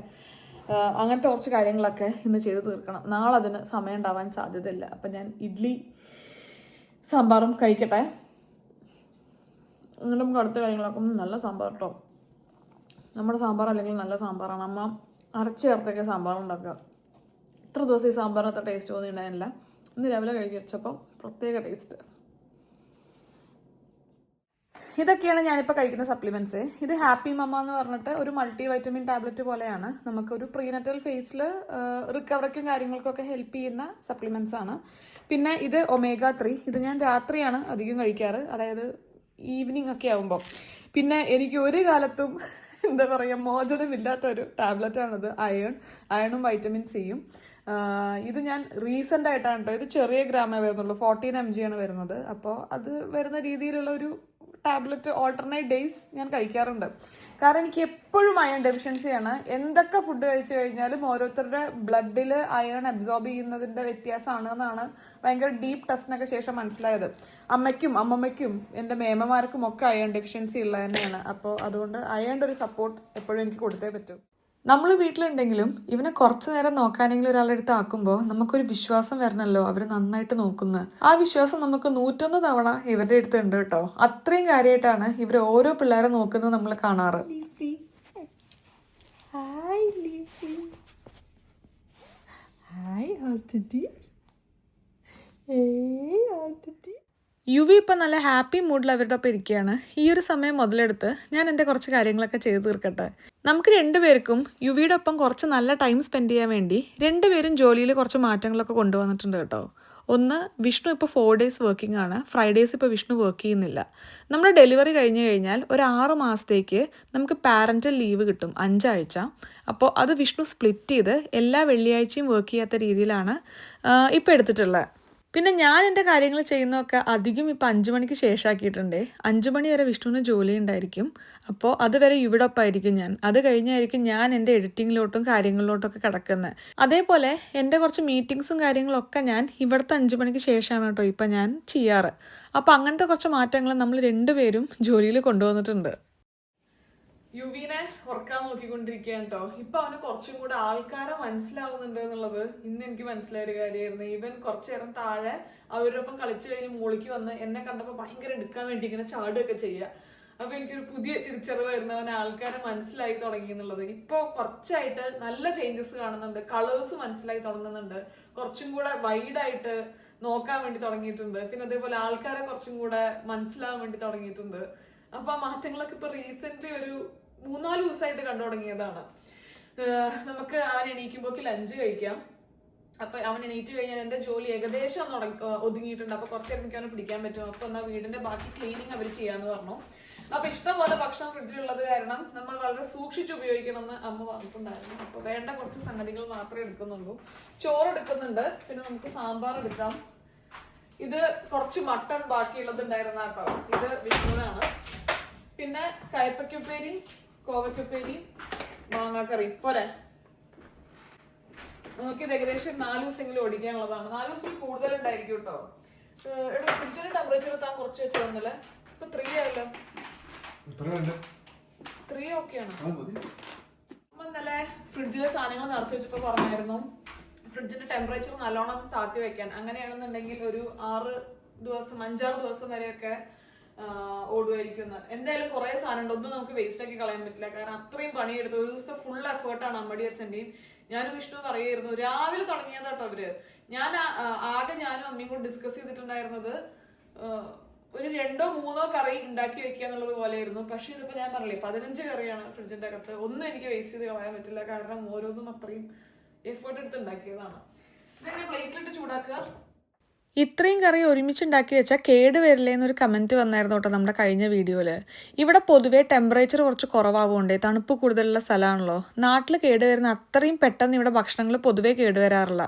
അങ്ങനത്തെ കുറച്ച് കാര്യങ്ങളൊക്കെ ഇന്ന് ചെയ്ത് തീർക്കണം. നാളെ അതിന് സമയം ഉണ്ടാവാൻ സാധ്യതയില്ല. അപ്പം ഞാൻ ഇഡ്ഡലി സാമ്പാറും കഴിക്കട്ടെ. അങ്ങനെ നമുക്ക് അടുത്ത കാര്യങ്ങളൊക്കെ നല്ല സാമ്പാർ കേട്ടോ. നമ്മുടെ സാമ്പാർ അല്ലെങ്കിൽ നല്ല സാമ്പാറാണ്. അമ്മ അരച്ച് ചേർത്തൊക്കെ സാമ്പാർ ഉണ്ടാക്കുക. ഇത്ര ദിവസം ഈ സാമ്പാറിനത്ര ടേസ്റ്റ് തോന്നിയിട്ടുണ്ടായിരുന്നില്ല. ഇന്ന് രാവിലെ കഴിച്ചപ്പോൾ പ്രത്യേക ടേസ്റ്റ്. ഇതൊക്കെയാണ് ഞാനിപ്പോൾ കഴിക്കുന്ന സപ്ലിമെൻറ്റ്സ്. ഇത് ഹാപ്പി മമ്മ എന്ന് പറഞ്ഞിട്ട് ഒരു മൾട്ടി വൈറ്റമിൻ ടാബ്ലറ്റ് പോലെയാണ്. നമുക്കൊരു പ്രീനറ്റൽ ഫേസിൽ റിക്കവറിക്കും കാര്യങ്ങൾക്കൊക്കെ ഹെൽപ്പ് ചെയ്യുന്ന സപ്ലിമെൻറ്റ്സ് ആണ്. പിന്നെ ഇത് ഒമേഗ 3. ഇത് ഞാൻ രാത്രിയാണ് അധികം കഴിക്കാറ്. അതായത് ഈവനിങ് ഒക്കെ ആകുമ്പോൾ. പിന്നെ എനിക്ക് ഒരു കാലത്തും എന്താ പറയുക മോചനമില്ലാത്ത ഒരു ടാബ്ലറ്റാണിത്. അയണും വൈറ്റമിൻ സിയും. ഇത് ഞാൻ റീസെൻ്റ് ആയിട്ടാണ് കേട്ടോ, ഇത് ചെറിയ ഗ്രാമേ വരുന്നുള്ളൂ, 14 mg ആണ് വരുന്നത്. അപ്പോൾ അത് വരുന്ന രീതിയിലുള്ള ഒരു ടാബ്ലറ്റ് ഓൾട്ടർനേറ്റ് ഡേയ്സ് ഞാൻ കഴിക്കാറുണ്ട്. കാരണം എനിക്ക് എപ്പോഴും അയൺ ഡെഫിഷ്യൻസിയാണ്. എന്തൊക്കെ ഫുഡ് കഴിച്ചു കഴിഞ്ഞാലും ഓരോരുത്തരുടെ ബ്ലഡിൽ അയൺ അബ്സോർബ് ചെയ്യുന്നതിൻ്റെ വ്യത്യാസമാണ് എന്നാണ് ഭയങ്കര ഡീപ്പ് ടെസ്റ്റിനൊക്കെ ശേഷം മനസ്സിലായത്. അമ്മമ്മയ്ക്കും എൻ്റെ മേമ്മമാർക്കും ഒക്കെ അയൺ ഡെഫിഷ്യൻസി ഉള്ളത് തന്നെയാണ്. അപ്പോൾ അതുകൊണ്ട് അയണിൻ്റെ ഒരു സപ്പോർട്ട് എപ്പോഴും എനിക്ക് കൊടുത്തേ പറ്റൂ. നമ്മൾ വീട്ടിലുണ്ടെങ്കിലും ഇവനെ കുറച്ചു നേരം നോക്കാനെങ്കിലും ഒരാളുടെ അടുത്ത് ആക്കുമ്പോൾ നമുക്കൊരു വിശ്വാസം വരണമല്ലോ, അവർ നന്നായിട്ട് നോക്കുന്നത്. ആ വിശ്വാസം നമുക്ക് 101 തവണ ഇവരുടെ അടുത്ത് ഉണ്ട് കേട്ടോ. അത്രയും കാര്യമായിട്ടാണ് ഇവർ ഓരോ പിള്ളേരെ നോക്കുന്നത് നമ്മൾ കാണാറ്. യുവി ഇപ്പം നല്ല ഹാപ്പി മൂഡിൽ അവരുടെ ഒപ്പം ഇരിക്കുകയാണ്. ഈ ഒരു സമയം മുതലെടുത്ത് ഞാൻ എൻ്റെ കുറച്ച് കാര്യങ്ങളൊക്കെ ചെയ്ത് തീർക്കട്ടെ. നമുക്ക് രണ്ടുപേർക്കും യുവിയുടെ ഒപ്പം കുറച്ച് നല്ല ടൈം സ്പെൻഡ് ചെയ്യാൻ വേണ്ടി രണ്ടുപേരും ജോലിയിൽ കുറച്ച് മാറ്റങ്ങളൊക്കെ കൊണ്ടുവന്നിട്ടുണ്ട് കേട്ടോ. ഒന്ന്, വിഷ്ണു ഇപ്പോൾ 4 days വർക്കിംഗ് ആണ്. ഫ്രൈഡേയ്സ് ഇപ്പോൾ വിഷ്ണു വർക്ക് ചെയ്യുന്നില്ല. നമ്മുടെ ഡെലിവറി കഴിഞ്ഞ് കഴിഞ്ഞാൽ ഒരു 6 മാസത്തേക്ക് നമുക്ക് പാരൻ്റൽ ലീവ് കിട്ടും, 5 ആഴ്ച. അപ്പോൾ അത് വിഷ്ണു സ്പ്ലിറ്റ് ചെയ്ത് എല്ലാ വെള്ളിയാഴ്ചയും വർക്ക് ചെയ്യാത്ത രീതിയിലാണ് ഇപ്പോൾ എടുത്തിട്ടുള്ളത്. പിന്നെ ഞാൻ എൻ്റെ കാര്യങ്ങൾ ചെയ്യുന്നതൊക്കെ അധികം ഇപ്പോൾ 5 മണിക്ക് ശേഷമാക്കിയിട്ടുണ്ട്. 5 മണി വരെ വിഷ്ണുവിന് ജോലി ഉണ്ടായിരിക്കും. അപ്പോൾ അതുവരെ ഇവിടെ ഒപ്പമായിരിക്കും ഞാൻ. അത് കഴിഞ്ഞായിരിക്കും ഞാൻ എൻ്റെ എഡിറ്റിങ്ങിലോട്ടും കാര്യങ്ങളിലോട്ടൊക്കെ കിടക്കുന്നത്. അതേപോലെ എൻ്റെ കുറച്ച് മീറ്റിങ്സും കാര്യങ്ങളൊക്കെ ഞാൻ ഇവിടുത്തെ 5 മണിക്ക് ശേഷമാണ് കേട്ടോ ഇപ്പം ഞാൻ ചെയ്യാറ്. അപ്പോൾ അങ്ങനത്തെ കുറച്ച് മാറ്റങ്ങൾ നമ്മൾ രണ്ടുപേരും ജോലിയിൽ കൊണ്ടുവന്നിട്ടുണ്ട്. യുവിനെ ഉറക്കാൻ നോക്കിക്കൊണ്ടിരിക്കുകയാണ് കേട്ടോ. ഇപ്പൊ അവന് കുറച്ചും കൂടെ ആൾക്കാരെ മനസ്സിലാവുന്നുണ്ട് എന്നുള്ളത് ഇന്ന് എനിക്ക് മനസ്സിലായൊരു കാര്യമായിരുന്നു. ഇവൻ കുറച്ചു നേരം താഴെ അവരോടൊപ്പം കളിച്ചു കഴിഞ്ഞ് മുകളിലേക്ക് വന്ന് എന്നെ കണ്ടപ്പോൾ ഭയങ്കര എടുക്കാൻ വേണ്ടി ഇങ്ങനെ ചാടുകയൊക്കെ ചെയ്യുക. അപ്പൊ എനിക്കൊരു പുതിയ തിരിച്ചറിവായിരുന്നു അവൻ ആൾക്കാരെ മനസ്സിലായി തുടങ്ങി എന്നുള്ളത്. ഇപ്പൊ കുറച്ചായിട്ട് നല്ല ചേഞ്ചസ് കാണുന്നുണ്ട്. കളേഴ്സ് മനസ്സിലായി തുടങ്ങുന്നുണ്ട്. കുറച്ചും കൂടെ വൈഡായിട്ട് നോക്കാൻ വേണ്ടി തുടങ്ങിയിട്ടുണ്ട്. പിന്നെ അതേപോലെ ആൾക്കാരെ കുറച്ചും കൂടെ മനസ്സിലാവാൻ വേണ്ടി തുടങ്ങിയിട്ടുണ്ട്. അപ്പൊ ആ മാറ്റങ്ങളൊക്കെ ഇപ്പൊ റീസെന്റ് ഒരു 3-4 ദിവസമായിട്ട് കണ്ടു തുടങ്ങിയതാണ്. നമുക്ക് അവൻ എണീക്കുമ്പോഴേക്ക് ലഞ്ച് കഴിക്കാം. അപ്പൊ അവൻ എണീറ്റ് കഴിഞ്ഞാൽ എന്റെ ജോലി ഏകദേശം ഒതുങ്ങിയിട്ടുണ്ട്. അപ്പൊ കുറച്ചേരം എനിക്ക് അവനെ പിടിക്കാൻ പറ്റും. അപ്പൊ എന്നാ വീടിന്റെ ബാക്കി ക്ലീനിങ് അവർ ചെയ്യാന്ന് പറഞ്ഞു. അപ്പൊ ഇഷ്ടംപോലെ ഭക്ഷണം ഫ്രിഡ്ജിലുള്ളത് കാരണം നമ്മൾ വളരെ സൂക്ഷിച്ച് ഉപയോഗിക്കണം എന്ന് അമ്മ പറഞ്ഞിട്ടുണ്ടായിരുന്നു. അപ്പൊ വേണ്ട കുറച്ച് സംഗതികൾ മാത്രമേ എടുക്കുന്നുള്ളൂ. ചോറ് എടുക്കുന്നുണ്ട്, പിന്നെ നമുക്ക് സാമ്പാർ എടുക്കാം. ഇത് കുറച്ച് മട്ടൺ ബാക്കിയുള്ളത് ഉണ്ടായിരുന്ന കേട്ടോ. ഇത് വിഷ്ണുവിനാണ്. പിന്നെ കയ്പയ്ക്കുപ്പേരി, കോവയ്ക്കുപ്പേരി, മാങ്ങാക്കറി പോരെ. നമുക്കിത് ഏകദേശം 4 ദിവസമെങ്കിലും ഓടിക്കാനുള്ളതാണ്. 4 ദിവസം കൂടുതലുണ്ടായിരിക്കും കേട്ടോ. ഇവിടെ ഫ്രിഡ്ജിന്റെ ടെമ്പറേച്ചർ താൻ കുറച്ച് വെച്ച് തന്നല്ലേ. ഇപ്പൊ 3 ആയല്ലോ. 3 ഓക്കെയാണ്. ഇന്നലെ ഫ്രിഡ്ജിലെ സാധനങ്ങൾ നിറച്ച് വെച്ചപ്പോ പറഞ്ഞായിരുന്നു ഫ്രിഡ്ജിന്റെ ടെമ്പറേച്ചർ നല്ലോണം താത്തി വെക്കാൻ. അങ്ങനെയാണെന്നുണ്ടെങ്കിൽ ഒരു 5-6 ദിവസം വരെയൊക്കെ ഓടുമായിരിക്കും. എന്തായാലും കുറെ സാധനം ഉണ്ട്, ഒന്നും നമുക്ക് വേസ്റ്റ് ആക്കി കളയാൻ പറ്റില്ല. കാരണം അത്രയും പണിയെടുത്ത് ഒരു ദിവസത്തെ ഫുൾ എഫേർട്ടാണ് അമ്മടി അച്ഛൻ്റെയും. ഞാനും വിഷ്ണു പറയായിരുന്നു, രാവിലെ തുടങ്ങിയതാട്ടോ അവര്. ഞാനും അമ്മയും കൂടെ ഡിസ്കസ് ചെയ്തിട്ടുണ്ടായിരുന്നത് ഒരു 2-3 കറി ഉണ്ടാക്കി വെക്കുക എന്നുള്ളത് പോലെയായിരുന്നു. പക്ഷെ ഇതിപ്പോ ഞാൻ പറഞ്ഞില്ലേ 15 കറിയാണ് ഫ്രിഡ്ജിന്റെ അകത്ത്. ഒന്നും എനിക്ക് വേസ്റ്റ് ചെയ്ത് കളയാൻ പറ്റില്ല. കാരണം ഓരോന്നും അത്രയും എഫേർട്ട് എടുത്ത് ഉണ്ടാക്കിയതാണ്. ഇതെങ്ങനെ പ്ലേറ്റിലിട്ട് ചൂടാക്കുക. ഇത്രയും കറി ഒരുമിച്ചുണ്ടാക്കി വെച്ചാൽ കേട് വരില്ലേ എന്നൊരു കമൻറ്റ് വന്നായിരുന്നു കേട്ടോ നമ്മുടെ കഴിഞ്ഞ വീഡിയോയിൽ. ഇവിടെ പൊതുവേ ടെമ്പറേച്ചർ കുറച്ച് കുറവാകുകൊണ്ടേ, തണുപ്പ് കൂടുതലുള്ള സ്ഥലമാണല്ലോ. നാട്ടിൽ കേടുവരുന്ന അത്രയും പെട്ടെന്ന് ഇവിടെ ഭക്ഷണങ്ങൾ പൊതുവേ കേടുവരാറില്ല.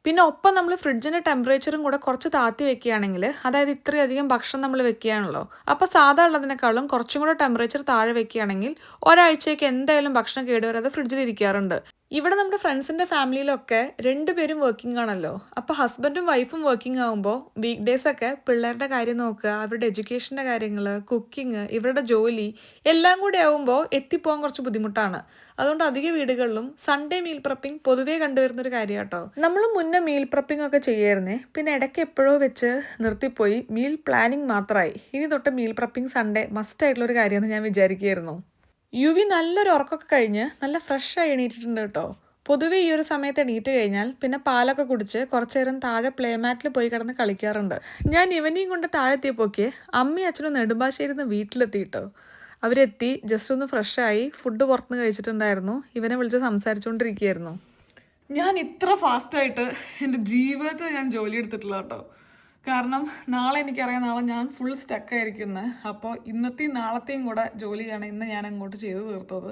പിന്നെ ഒപ്പം നമ്മൾ ഫ്രിഡ്ജിൻ്റെ ടെമ്പറേച്ചറും കൂടെ കുറച്ച് താത്തി വെക്കുകയാണെങ്കിൽ, അതായത് ഇത്രയധികം ഭക്ഷണം നമ്മൾ വെക്കുകയാണല്ലോ, അപ്പോൾ സാധാ ഉള്ളതിനേക്കാളും കുറച്ചും കൂടെ ടെമ്പറേച്ചർ താഴെ വെക്കുകയാണെങ്കിൽ ഒരാഴ്ചയ്ക്ക് എന്തായാലും ഭക്ഷണം കേടുവരാതെ ഫ്രിഡ്ജിൽ ഇരിക്കാറുണ്ട്. ഇവിടെ നമ്മുടെ ഫ്രണ്ട്സിൻ്റെ ഫാമിലിയിലൊക്കെ 2 പേരും വർക്കിംഗ് ആണല്ലോ. അപ്പോൾ ഹസ്ബൻഡും വൈഫും വർക്കിംഗ് ആകുമ്പോൾ വീക്ക് ഡേയ്സ് ഒക്കെ പിള്ളേരുടെ കാര്യം നോക്കുക, അവരുടെ എഡ്യൂക്കേഷൻ്റെ കാര്യങ്ങൾ, കുക്കിംഗ്, ഇവരുടെ ജോലി എല്ലാം കൂടി ആകുമ്പോൾ എത്തിപ്പോകാൻ കുറച്ച് ബുദ്ധിമുട്ടാണ്. അതുകൊണ്ട് അധിക വീടുകളിലും സൺഡേ മീൽ പ്രപ്പിംഗ് പൊതുവേ കണ്ടുവരുന്നൊരു കാര്യം കേട്ടോ. നമ്മൾ മുന്നേ മീൽ പ്രപ്പിംഗ് ഒക്കെ ചെയ്യായിരുന്നേ, പിന്നെ ഇടയ്ക്ക് എപ്പോഴോ വെച്ച് നിർത്തിപ്പോയി. മീൽ പ്ലാനിങ് മാത്രമായി. ഇനി തൊട്ട് മീൽ പ്രപ്പിംഗ് സൺഡേ മസ്റ്റ് ആയിട്ടുള്ളൊരു കാര്യമെന്ന് ഞാൻ വിചാരിക്കുകയായിരുന്നു. യുവി നല്ലൊരു ഉറക്കമൊക്കെ കഴിഞ്ഞ് നല്ല ഫ്രഷായി എണീറ്റിട്ടുണ്ട് കേട്ടോ. പൊതുവേ ഈ ഒരു സമയത്ത് എണീറ്റ് കഴിഞ്ഞാൽ പിന്നെ പാലൊക്കെ കുടിച്ച് കുറച്ചു നേരം താഴെ പ്ലേമാറ്റിൽ പോയി കിടന്ന് കളിക്കാറുണ്ട്. ഞാൻ ഇവനെയും കൊണ്ട് താഴെത്തിയപ്പോക്കെ അമ്മയും അച്ഛനും നെടുമ്പാശ്ശേരിന്ന് വീട്ടിലെത്തി കേട്ടോ. അവരെത്തി ജസ്റ്റ് ഒന്ന് ഫ്രഷായി ഫുഡ് പുറത്തുനിന്ന് കഴിച്ചിട്ടുണ്ടായിരുന്നു. ഇവനെ വിളിച്ച് സംസാരിച്ചുകൊണ്ടിരിക്കുകയായിരുന്നു. ഞാൻ ഇത്ര ഫാസ്റ്റായിട്ട് എൻ്റെ ജീവിതത്തിൽ ഞാൻ ജോലി എടുത്തിട്ടില്ല കേട്ടോ. കാരണം നാളെ എനിക്കറിയാം നാളെ ഞാൻ ഫുൾ സ്റ്റക്കായിരിക്കുന്നത്. അപ്പോൾ ഇന്നത്തെയും നാളത്തെയും കൂടെ ജോലിയാണ് ഇന്ന് ഞാൻ അങ്ങോട്ട് ചെയ്ത് തീർത്തത്.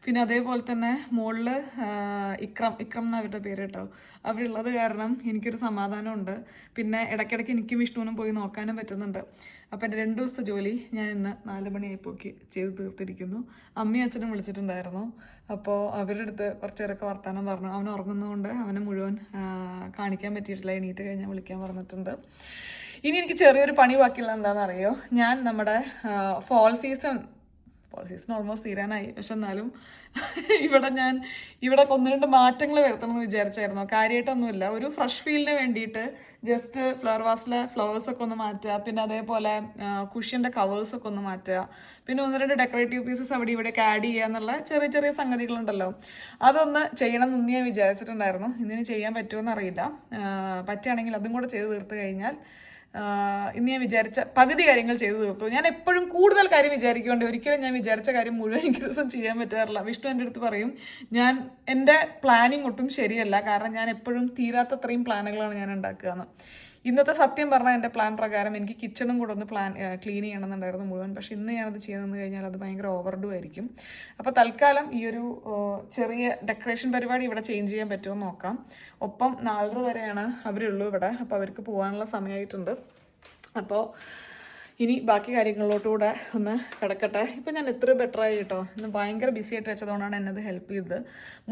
പിന്നെ അതേപോലെ തന്നെ മുകളിൽ ഇക്രം എന്ന് അവരുടെ പേര് കേട്ടോ, അവരുള്ളത് കാരണം എനിക്കൊരു സമാധാനമുണ്ട്. പിന്നെ ഇടയ്ക്കിടയ്ക്ക് എനിക്കും വിഷ്ണുവിനും പോയി നോക്കാനും പറ്റുന്നുണ്ട്. അപ്പോൾ എൻ്റെ 2 ദിവസത്തെ ജോലി ഞാൻ ഇന്ന് 4 മണിയായപ്പോഴേക്ക് ചെയ്ത് തീർത്തിരിക്കുന്നു. അമ്മയും അച്ഛനും വിളിച്ചിട്ടുണ്ടായിരുന്നു. അപ്പോൾ അവരുടെ അടുത്ത് കുറച്ച് നേരമൊക്കെ വർത്താനം പറഞ്ഞു. അവൻ ഉറങ്ങുന്നതുകൊണ്ട് അവനെ മുഴുവൻ കാണിക്കാൻ പറ്റിയിട്ടില്ല. എണീറ്റ് കഴിഞ്ഞാൽ വിളിക്കാൻ പറഞ്ഞിട്ടുണ്ട്. ഇനി എനിക്ക് ചെറിയൊരു പണി ബാക്കിയുള്ള എന്താണെന്നറിയോ, ഞാൻ നമ്മുടെ ഫോൾ സീസൺ ഓൾമോസ്റ്റ് തീരാനായി. പക്ഷെ എന്നാലും ഇവിടെ 1-2 മാറ്റങ്ങൾ വരുത്തണമെന്ന് വിചാരിച്ചായിരുന്നു. കാര്യമായിട്ടൊന്നുമില്ല, ഒരു ഫ്രഷ് ഫീലിന് വേണ്ടിയിട്ട് ജസ്റ്റ് ഫ്ലവർ വാസിലെ ഫ്ലവേഴ്സൊക്കെ ഒന്ന് മാറ്റുക, പിന്നെ അതേപോലെ കുഷ്യൻ്റെ കവേഴ്സൊക്കെ ഒന്ന് മാറ്റുക, പിന്നെ 1-2 ഡെക്കറേറ്റീവ് പീസസ് അവിടെ ഇവിടെയൊക്കെ ആഡ് ചെയ്യുക എന്നുള്ള ചെറിയ ചെറിയ സംഗതികളുണ്ടല്ലോ, അതൊന്ന് ചെയ്യണം എന്ന് ഞാൻ വിചാരിച്ചിട്ടുണ്ടായിരുന്നു. ഇന്നിനി ചെയ്യാൻ പറ്റുമോ അറിയില്ല. പറ്റുകയാണെങ്കിൽ അതും കൂടെ ചെയ്ത് തീർത്ത് കഴിഞ്ഞാൽ ഇന്ന് ഞാൻ വിചാരിച്ച പകുതി കാര്യങ്ങൾ ചെയ്തു തീർത്തു. ഞാൻ എപ്പോഴും കൂടുതൽ കാര്യം വിചാരിക്കുന്നുണ്ട്, ഒരിക്കലും ഞാൻ വിചാരിച്ച കാര്യം മുഴുവൻ എനിക്ക് ദിവസം ചെയ്യാൻ പറ്റാറില്ല. വിഷ്ണു എൻ്റെ അടുത്ത് പറയും എൻ്റെ പ്ലാനിങ് ഒട്ടും ശരിയല്ല, കാരണം ഞാൻ എപ്പോഴും തീരാത്തത്രയും പ്ലാനുകളാണ് ഞാൻ ഉണ്ടാക്കുകയെന്ന്. ഇന്നത്തെ സത്യം പറഞ്ഞാൽ എൻ്റെ പ്ലാൻ പ്രകാരം എനിക്ക് കിച്ചണും കൂടെ ഒന്ന് ക്ലീൻ ചെയ്യണമെന്നുണ്ടായിരുന്നു മുഴുവൻ. പക്ഷെ ഇന്ന് ഞാനത് ചെയ്യാൻ നിന്ന് കഴിഞ്ഞാൽ അത് ഭയങ്കര ഓവർഡു ആയിരിക്കും. അപ്പോൾ തൽക്കാലം ഈ ഒരു ചെറിയ ഡെക്കറേഷൻ പരിപാടി ഇവിടെ ചേഞ്ച് ചെയ്യാൻ പറ്റുമോ എന്ന് നോക്കാം. ഒപ്പം 4:30 വരെയാണ് അവരുള്ളൂ ഇവിടെ. അപ്പോൾ അവർക്ക് പോകാനുള്ള സമയമായിട്ടുണ്ട്. അപ്പോൾ ഇനി ബാക്കി കാര്യങ്ങളിലോട്ടുകൂടെ ഒന്ന് കിടക്കട്ടെ. ഇപ്പം ഞാൻ എത്ര ബെറ്ററായി കേട്ടോ. ഇന്ന് ഭയങ്കര ബിസി ആയിട്ട് വെച്ചതുകൊണ്ടാണ് എന്നത് ഹെൽപ്പ് ചെയ്തത്.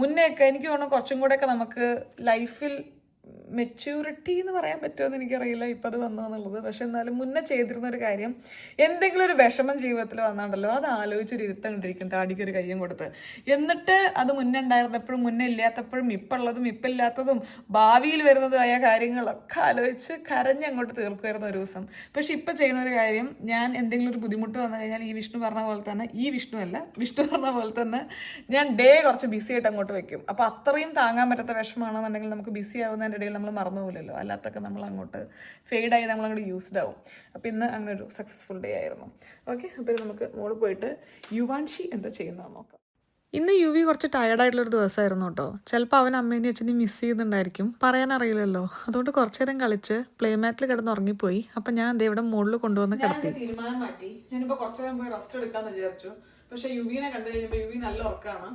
മുന്നേയൊക്കെ എനിക്ക് തോന്നുന്നു കുറച്ചും കൂടെയൊക്കെ നമുക്ക് ലൈഫിൽ മെച്യൂരിറ്റി എന്ന് പറയാൻ പറ്റുമെന്ന് എനിക്കറിയില്ല ഇപ്പം അത് വന്നതെന്നുള്ളത്. പക്ഷെ എന്നാലും മുന്നേ ചെയ്തിരുന്ന ഒരു കാര്യം, എന്തെങ്കിലും ഒരു വിഷമം ജീവിതത്തിൽ വന്നാണ്ടല്ലോ അത് ആലോചിച്ചൊരു ഇരുത്തണ്ടിരിക്കും, താടിക്കൊരു കയ്യും കൊടുത്ത്. എന്നിട്ട് അത് മുന്നേ ഉണ്ടായിരുന്നപ്പോഴും മുന്നേ ഇല്ലാത്തപ്പോഴും ഇപ്പം ഉള്ളതും ഇപ്പം ഇല്ലാത്തതും ഭാവിയിൽ വരുന്നതുമായ കാര്യങ്ങളൊക്കെ ആലോചിച്ച് കരഞ്ഞങ്ങോട്ട് തീർക്കുമായിരുന്നു ഒരു ദിവസം. പക്ഷെ ഇപ്പം ചെയ്യുന്ന ഒരു കാര്യം, ഞാൻ എന്തെങ്കിലും ഒരു ബുദ്ധിമുട്ട് വന്നു കഴിഞ്ഞാൽ വിഷ്ണു പറഞ്ഞ പോലെ തന്നെ ഞാൻ ഡേ കുറച്ച് ബിസി ആയിട്ട് അങ്ങോട്ട് വെക്കും. അപ്പോൾ അത്രയും താങ്ങാൻ പറ്റാത്ത വിഷമാണെന്നുണ്ടെങ്കിൽ നമുക്ക് ബിസി ആവുന്നതിൻ്റെ ഇടയിൽ നമ്മൾ മറന്നു പോകില്ലല്ലോ, അല്ലാത്തൊക്കെ നമ്മൾ അങ്ങോട്ട് ഫെയ്ഡായി നമ്മളങ്ങോട്ട് യൂസ്ഡ് ആവും. അപ്പോൾ ഇന്ന് അങ്ങനെ ഒരു സക്സസ്ഫുൾ ഡേ ആയിരുന്നു. ഓക്കെ, അപ്പോൾ നമുക്ക് മോള് പോയിട്ട് യുവാൻഷി എന്താ ചെയ്യുന്നതെന്ന് നോക്കാം. ഇന്ന് യുവി കുറച്ച് ടയർഡായിട്ടുള്ളൊരു ദിവസമായിരുന്നു കേട്ടോ. ചിലപ്പോൾ അവൻ അമ്മേനെയും അച്ഛനെയും മിസ് ചെയ്യുന്നുണ്ടായിരിക്കും, പറയാനറിയില്ലല്ലോ. അതുകൊണ്ട് കുറച്ചു നേരം കളിച്ച് പ്ലേമാറ്റിൽ കിടന്ന് ഉറങ്ങിപ്പോയി. അപ്പം ഞാൻ ദേ ഇവിടെ മുകളിൽ കൊണ്ടുവന്ന് കിടത്തി. തീരുമാനം മാറ്റി, ഞാനിപ്പോൾ കുറച്ചു നേരം പോയി റെസ്റ്റ് എടുക്കാമെന്ന് വിചാരിച്ചു. പക്ഷെ യുവിനെ കണ്ടു കഴിഞ്ഞപ്പോൾ യുവി നല്ല ഉറക്കമാണ്.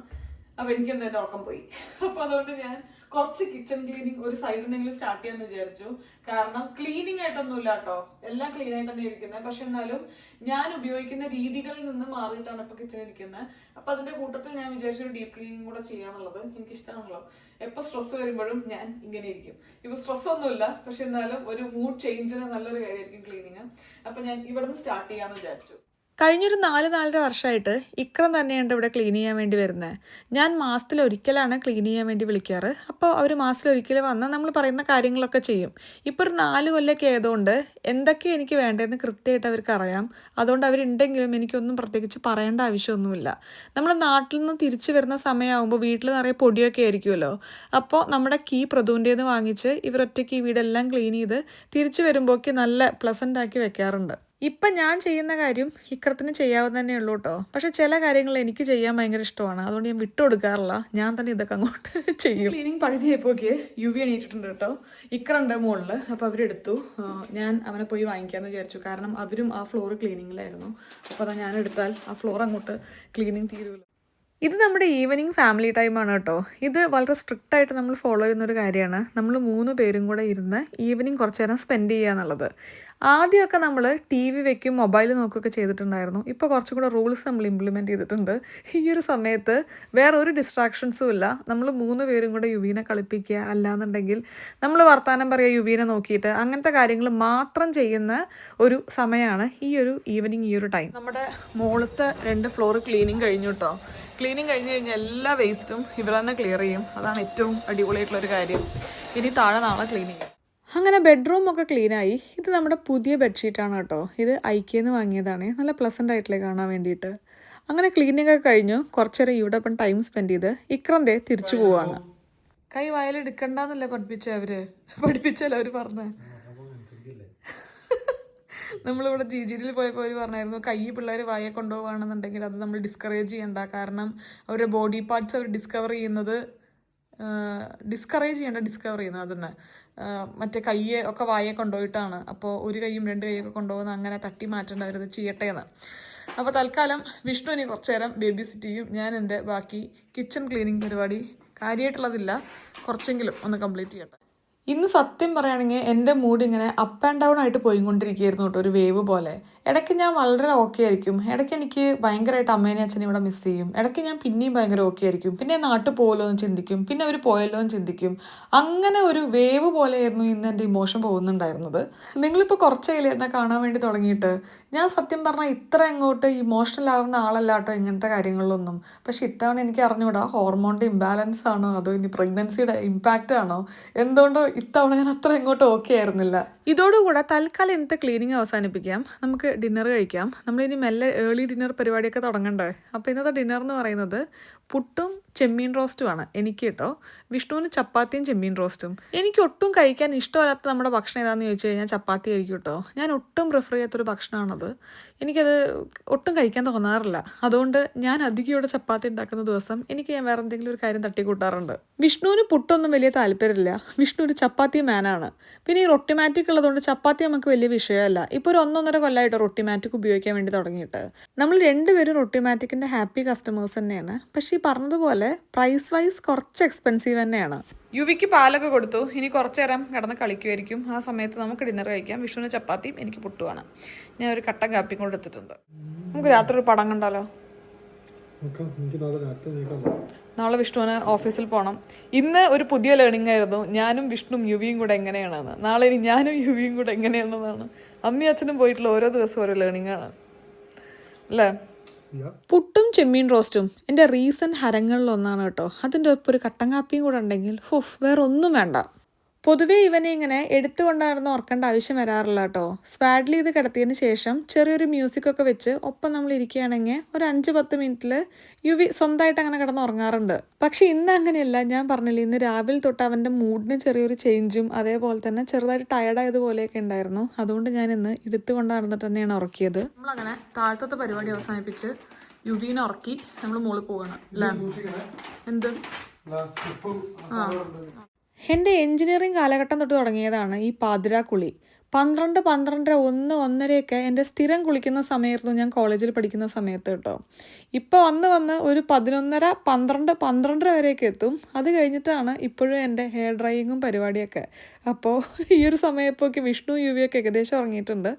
അപ്പോൾ എനിക്കെന്താ എൻ്റെ ഉറക്കം പോയി. അപ്പോൾ അതുകൊണ്ട് ഞാൻ കുറച്ച് കിച്ചൺ ക്ലീനിങ് ഒരു സൈഡിൽ നിന്നെങ്കിലും സ്റ്റാർട്ട് ചെയ്യാന്ന് വിചാരിച്ചു. കാരണം ക്ലീനിങ് ആയിട്ടൊന്നുമില്ല കേട്ടോ, എല്ലാം ക്ലീൻ ആയിട്ട് തന്നെ ഇരിക്കുന്നത്. പക്ഷെ എന്നാലും ഞാൻ ഉപയോഗിക്കുന്ന രീതികളിൽ നിന്ന് മാറിയിട്ടാണ് ഇപ്പൊ കിച്ചൺ ഇരിക്കുന്നത്. അപ്പൊ അതിന്റെ കൂട്ടത്തിൽ ഞാൻ വിചാരിച്ചൊരു ഡീപ് ക്ലീനിങ് കൂടെ ചെയ്യാന്നുള്ളത് എനിക്ക് ഇഷ്ടമാണല്ലോ. എപ്പോൾ സ്ട്രെസ് വരുമ്പോഴും ഞാൻ ഇങ്ങനെ ഇരിക്കും. ഇപ്പൊ സ്ട്രെസ് ഒന്നുമില്ല, പക്ഷെ എന്നാലും ഒരു മൂഡ് ചേഞ്ചിന് നല്ലൊരു കാര്യമായിരിക്കും ക്ലീനിങ്. അപ്പൊ ഞാൻ ഇവിടെ നിന്ന് സ്റ്റാർട്ട് ചെയ്യാന്ന് വിചാരിച്ചു. കഴിഞ്ഞൊരു 4-4.5 വർഷമായിട്ട് ഇക്രം തന്നെയാണ് ഇവിടെ ക്ലീൻ ചെയ്യാൻ വേണ്ടി വരുന്നത്. ഞാൻ മാസത്തിലൊരിക്കലാണ് ക്ലീൻ ചെയ്യാൻ വേണ്ടി വിളിക്കാറ്. അപ്പോൾ അവർ മാസത്തിലൊരിക്കൽ വന്ന് നമ്മൾ പറയുന്ന കാര്യങ്ങളൊക്കെ ചെയ്യും. ഇപ്പോൾ ഒരു 4 കൊല്ലമൊക്കെ ആയതുകൊണ്ട് എന്തൊക്കെ എനിക്ക് വേണ്ടതെന്ന് കൃത്യമായിട്ട് അവർക്ക് അറിയാം. അതുകൊണ്ട് അവരുണ്ടെങ്കിലും എനിക്കൊന്നും പ്രത്യേകിച്ച് പറയേണ്ട ആവശ്യമൊന്നുമില്ല. നമ്മൾ നാട്ടിൽ നിന്ന് തിരിച്ചു വരുന്ന സമയമാകുമ്പോൾ വീട്ടിൽ നിറയെ പൊടിയൊക്കെ ആയിരിക്കുമല്ലോ. അപ്പോൾ നമ്മുടെ കീ പ്രദൂൻ്റെന്ന് വാങ്ങിച്ച് ഇവരൊറ്റയ്ക്ക് ഈ വീടെല്ലാം ക്ലീൻ ചെയ്ത് തിരിച്ചു വരുമ്പോഴേക്ക് നല്ല പ്ലസൻ്റ് ആക്കി വെക്കാറുണ്ട്. ഇപ്പം ഞാൻ ചെയ്യുന്ന കാര്യം ഇക്രത്തിന് ചെയ്യാവുന്ന തന്നെ ഉള്ളൂ കേട്ടോ. പക്ഷെ ചില കാര്യങ്ങൾ എനിക്ക് ചെയ്യാൻ ഭയങ്കര ഇഷ്ടമാണ്, അതുകൊണ്ട് ഞാൻ വിട്ടുകൊടുക്കാറില്ല. ഞാൻ തന്നെ ഇതൊക്കെ അങ്ങോട്ട് ചെയ്യും. ക്ലീനിങ് പകുതിയായപ്പോഴേക്ക് യുവി എണീറ്റിട്ടുണ്ട് കേട്ടോ. ഇക്രുണ്ട് മുകളിൽ. അപ്പോൾ അവരെടുത്തു. ഞാൻ അവനെ പോയി വാങ്ങിക്കാമെന്ന് വിചാരിച്ചു, കാരണം അവരും ആ ഫ്ലോർ ക്ലീനിങ്ങിലായിരുന്നു. അപ്പോൾ അതാ ഞാൻ എടുത്താൽ ആ ഫ്ലോർ അങ്ങോട്ട് ക്ലീനിങ് തീരുമല്ലോ. ഇത് നമ്മുടെ ഈവനിങ് ഫാമിലി ടൈമാണ് കേട്ടോ. ഇത് വളരെ സ്ട്രിക്റ്റ് ആയിട്ട് നമ്മൾ ഫോളോ ചെയ്യുന്നൊരു കാര്യമാണ്. നമ്മൾ 3 പേരും കൂടെ ഇരുന്ന് ഈവനിങ് കുറച്ച് നേരം സ്പെൻഡ് ചെയ്യുക എന്നുള്ളത്. ആദ്യമൊക്കെ നമ്മൾ TV വെക്കും, മൊബൈൽ നോക്കുകയൊക്കെ ചെയ്തിട്ടുണ്ടായിരുന്നു. ഇപ്പോൾ കുറച്ചും കൂടെ റൂൾസ് നമ്മൾ ഇംപ്ലിമെൻറ്റ് ചെയ്തിട്ടുണ്ട്. ഈ ഒരു സമയത്ത് വേറെ ഒരു ഡിസ്ട്രാക്ഷൻസും ഇല്ല. നമ്മൾ 3 പേരും കൂടെ യുവീനെ കളിപ്പിക്കുക, അല്ലാന്നുണ്ടെങ്കിൽ നമ്മൾ വർത്തമാനം പറയുക യുവീനെ നോക്കിയിട്ട്, അങ്ങനത്തെ കാര്യങ്ങൾ മാത്രം ചെയ്യുന്ന ഒരു സമയമാണ് ഈ ഒരു ഈവനിങ്, ഈ ഒരു ടൈം. നമ്മുടെ മുകളിലത്തെ 2 ഫ്ലോർ ക്ലീനിങ് കഴിഞ്ഞു കേട്ടോ. ക്ലീനിങ് കഴിഞ്ഞ് കഴിഞ്ഞാൽ എല്ലാ വേസ്റ്റും ഇവർ തന്നെ ക്ലിയർ ചെയ്യും. അതാണ് ഏറ്റവും അടിപൊളിയായിട്ടുള്ളൊരു കാര്യം. ഇനി താഴെ നാളെ ക്ലീൻ ചെയ്യും. അങ്ങനെ ബെഡ്റൂമൊക്കെ ക്ലീനായി. ഇത് നമ്മുടെ പുതിയ ബെഡ്ഷീറ്റാണ് കേട്ടോ. ഇത് ഐക്യന്ന് വാങ്ങിയതാണ്, നല്ല പ്ലസൻ്റ് ആയിട്ടില്ലേ കാണാൻ വേണ്ടിയിട്ട്. അങ്ങനെ ക്ലീനിങ് ഒക്കെ കഴിഞ്ഞു. കുറച്ചേരം ഇവിടെ ഇപ്പം ടൈം സ്പെൻഡ് ചെയ്ത് ഇക്രന്തേ തിരിച്ചു പോവാണ്. കൈ വയലെടുക്കണ്ടെന്നല്ലേ പഠിപ്പിച്ചല്ലോ അവർ പറഞ്ഞേ. നമ്മളിവിടെ GGDയിൽ പോയപ്പോൾ അവർ പറഞ്ഞായിരുന്നു, കൈ പിള്ളേർ വായ കൊണ്ടുപോകുകയാണെന്നുണ്ടെങ്കിൽ അത് നമ്മൾ ഡിസ്കറേജ് ചെയ്യണ്ട. കാരണം അവരുടെ ബോഡി പാർട്സ് അവർ ഡിസ്കവർ ചെയ്യുന്നത് ഡിസ്കറേജ് ചെയ്യേണ്ട ഡിസ്കവർ ചെയ്യുന്നത് അതന്നെ. മറ്റേ കയ്യെ ഒക്കെ വായെ കൊണ്ടുപോയിട്ടാണ്. അപ്പോൾ ഒരു കൈയും രണ്ട് കൈയൊക്കെ കൊണ്ടുപോകുന്ന അങ്ങനെ തട്ടി മാറ്റേണ്ട അവരത് ചെയ്യട്ടെ എന്ന്. അപ്പോൾ തൽക്കാലം വിഷ്ണു ഇനി കുറച്ച് നേരം ബേബി സിറ്റ് ചെയ്യും. ഞാൻ എൻ്റെ ബാക്കി കിച്ചൺ ക്ലീനിങ് പരിപാടി കാര്യമായിട്ടുള്ളതില്ല, കുറച്ചെങ്കിലും ഒന്ന് കംപ്ലീറ്റ് ചെയ്യട്ടെ. ഇന്ന് സത്യം പറയുകയാണെങ്കിൽ എൻ്റെ മൂഡ് ഇങ്ങനെ അപ്പ് ആൻഡ് ഡൗൺ ആയിട്ട് പോയിക്കൊണ്ടിരിക്കുകയായിരുന്നു കേട്ടോ, ഒരു വേവ് പോലെ. ഇടയ്ക്ക് ഞാൻ വളരെ ഓക്കെ ആയിരിക്കും, ഇടയ്ക്ക് എനിക്ക് ഭയങ്കരമായിട്ട് അമ്മേനെ അച്ഛനെ ഇവിടെ മിസ് ചെയ്യും, ഇടയ്ക്ക് ഞാൻ പിന്നെയും ഭയങ്കര ഓക്കെ ആയിരിക്കും, പിന്നെ നാട്ടിൽ പോയല്ലോ എന്ന് ചിന്തിക്കും, പിന്നെ അവർ പോയല്ലോ എന്ന് ചിന്തിക്കും. അങ്ങനെ ഒരു വേവ് പോലെയായിരുന്നു ഇന്ന് എൻ്റെ ഇമോഷൻ പോകുന്നുണ്ടായിരുന്നത്. നിങ്ങളിപ്പോൾ കുറച്ചായില്ലേ എന്നെ കാണാൻ വേണ്ടി തുടങ്ങിയിട്ട്. ഞാൻ സത്യം പറഞ്ഞാൽ ഇത്ര അങ്ങോട്ട് ഇമോഷണൽ ആവുന്ന ആളല്ല കേട്ടോ ഇങ്ങനത്തെ കാര്യങ്ങളിലൊന്നും. പക്ഷെ ഇത്തവണ എനിക്ക് അറിഞ്ഞുകൂടാ ഹോർമോണിൻ്റെ ഇംബാലൻസ് ആണോ അതോ ഇനി പ്രഗ്നൻസിയുടെ ഇമ്പാക്റ്റ് ആണോ, എന്തുകൊണ്ടോ ഇത്തവണ ഞാൻ അത്ര അങ്ങോട്ട് ഓക്കെ ആയിരുന്നില്ല. ഇതോടുകൂടെ തൽക്കാലം ഇന്നത്തെ ക്ലീനിങ് അവസാനിപ്പിക്കാം, നമുക്ക് ഡിന്നർ കഴിക്കാം. നമ്മളിനി മെല്ലെ ഏർലി ഡിന്നർ പരിപാടിയൊക്കെ തുടങ്ങണ്ടേ. അപ്പോൾ ഇന്നത്തെ ഡിന്നർ എന്ന് പറയുന്നത് പുട്ടും ചെമ്മീൻ റോസ്റ്റുമാണ് എനിക്ക് കേട്ടോ. വിഷ്ണുവിന് ചപ്പാത്തിയും ചെമ്മീൻ റോസ്റ്റും. എനിക്ക് ഒട്ടും കഴിക്കാൻ ഇഷ്ടമല്ലാത്ത നമ്മുടെ ഭക്ഷണം ഏതാണെന്ന് ചോദിച്ചു കഴിഞ്ഞാൽ ചപ്പാത്തി ആയിരിക്കും കേട്ടോ. ഞാൻ ഒട്ടും പ്രിഫർ ചെയ്യാത്തൊരു ഭക്ഷണമാണത്. എനിക്കത് ഒട്ടും കഴിക്കാൻ തോന്നാറില്ല. അതുകൊണ്ട് ഞാൻ അധികം ഇവിടെ ചപ്പാത്തി ഉണ്ടാക്കുന്ന ദിവസം എനിക്ക് ഞാൻ വേറെ എന്തെങ്കിലും ഒരു കാര്യം തട്ടിക്കൂട്ടാറുണ്ട്. വിഷ്ണുവിന് പുട്ടൊന്നും വലിയ താല്പര്യമില്ല, വിഷ്ണു ഒരു ചപ്പാത്തി മാനാണ്. പിന്നെ ഈ റൊട്ടിമാറ്റിക് ഉള്ളതുകൊണ്ട് ചപ്പാത്തി നമുക്ക് വലിയ വിഷയമല്ല. ഇപ്പോൾ ഒരു 1-1.5 കൊല്ലമായിട്ട് റൊട്ടിമാറ്റിക് ഉപയോഗിക്കാൻ വേണ്ടി തുടങ്ങിയിട്ട്. നമ്മൾ രണ്ടുപേരും റൊട്ടിമാറ്റിക്കിൻ്റെ ഹാപ്പി കസ്റ്റമേഴ്സ് തന്നെയാണ്. പക്ഷേ ഈ പറഞ്ഞതുപോലെ പ്രൈസ് വൈസ് കുറച്ച് എക്സ്പെൻസീവ് തന്നെയാണ്. യുവിക്ക് പാലൊക്കെ കൊടുത്തു, ഇനി കുറച്ച് നേരം കിടന്ന് കളിക്കുമായിരിക്കും. ആ സമയത്ത് നമുക്ക് ഡിന്നർ കഴിക്കാം. വിഷ്ണുവിന് ചപ്പാത്തിയും എനിക്ക് പുട്ടുമാണ്. ഞാൻ ഒരു കട്ടൻ കാപ്പിയും കൊണ്ട് എടുത്തിട്ടുണ്ട്. നമുക്ക് രാത്രി ഒരു പടം കണ്ടാലോ? നാളെ വിഷ്ണുവിന് ഓഫീസിൽ പോകണം. ഇന്ന് ഒരു പുതിയ ലേണിംഗ് ആയിരുന്നു, ഞാനും വിഷ്ണുവും യുവിയും കൂടെ എങ്ങനെയാണെന്ന്. നാളെ ഇനി ഞാനും യുവിയും കൂടെ എങ്ങനെയാണെന്നാണ്. അമ്മയും അച്ഛനും പോയിട്ടുള്ള ഓരോ ദിവസവും ഓരോ ലേണിംഗ് ആണ് അല്ലേ? പുട്ടും ചെമ്മീൻ റോസ്റ്റും എൻ്റെ റീസെൻറ്റ് ഹരങ്ങളിലൊന്നാണ് കേട്ടോ. അതിൻ്റെ ഒപ്പം ഒരു കട്ടൻ കാപ്പിയും കൂടെ ഉണ്ടെങ്കിൽ വേറെ ഒന്നും വേണ്ട. പൊതുവേ ഇവനെ ഇങ്ങനെ എടുത്തുകൊണ്ടായിരുന്നു ഓർക്കേണ്ട ആവശ്യം വരാറില്ല കേട്ടോ. സ്വാഡ്ലി ഇത് കിടത്തിയതിന് ശേഷം ചെറിയൊരു മ്യൂസിക്കൊക്കെ വെച്ച് ഒപ്പം നമ്മൾ ഇരിക്കുകയാണെങ്കിൽ ഒരു 5-10 മിനിറ്റിൽ യുവി സ്വന്തമായിട്ട് അങ്ങനെ കിടന്ന് ഉറങ്ങാറുണ്ട്. പക്ഷെ ഇന്ന് അങ്ങനെയല്ല. ഞാൻ പറഞ്ഞില്ലേ, ഇന്ന് രാവിലെ തൊട്ട് അവൻ്റെ മൂഡിന് ചെറിയൊരു ചേഞ്ചും അതേപോലെ തന്നെ ചെറുതായിട്ട് ടയർഡായതുപോലെയൊക്കെ ഉണ്ടായിരുന്നു. അതുകൊണ്ട് ഞാൻ ഇന്ന് എടുത്തുകൊണ്ടായിരുന്നിട്ട് തന്നെയാണ് ഉറക്കിയത്. നമ്മളങ്ങനെ താഴത്തെ പരിപാടി അവസാനിപ്പിച്ച് യുവീനെ ഉറക്കി നമ്മൾ മുകളിൽ പോവാണ് അല്ലേ? എന്ത് എൻ്റെ എൻജിനീയറിങ് കാലഘട്ടം തൊട്ട് തുടങ്ങിയതാണ് ഈ പാതിരാക്കുളി. 12, 12:30, 1, 1:30 എൻ്റെ സ്ഥിരം കുളിക്കുന്ന സമയമായിരുന്നു ഞാൻ കോളേജിൽ പഠിക്കുന്ന സമയത്ത് കേട്ടോ. ഇപ്പോൾ വന്ന് ഒരു 11:30, 12, 12:30 വരെയൊക്കെ എത്തും. അത് കഴിഞ്ഞിട്ടാണ് ഇപ്പോഴും എൻ്റെ ഹെയർ ഡ്രൈയിങ്ങും പരിപാടിയൊക്കെ. അപ്പോൾ ഈ ഒരു സമയപ്പോഴേക്ക് വിഷ്ണു യുവിയൊക്കെ ഏകദേശം ഉറങ്ങിയിട്ടുണ്ട്.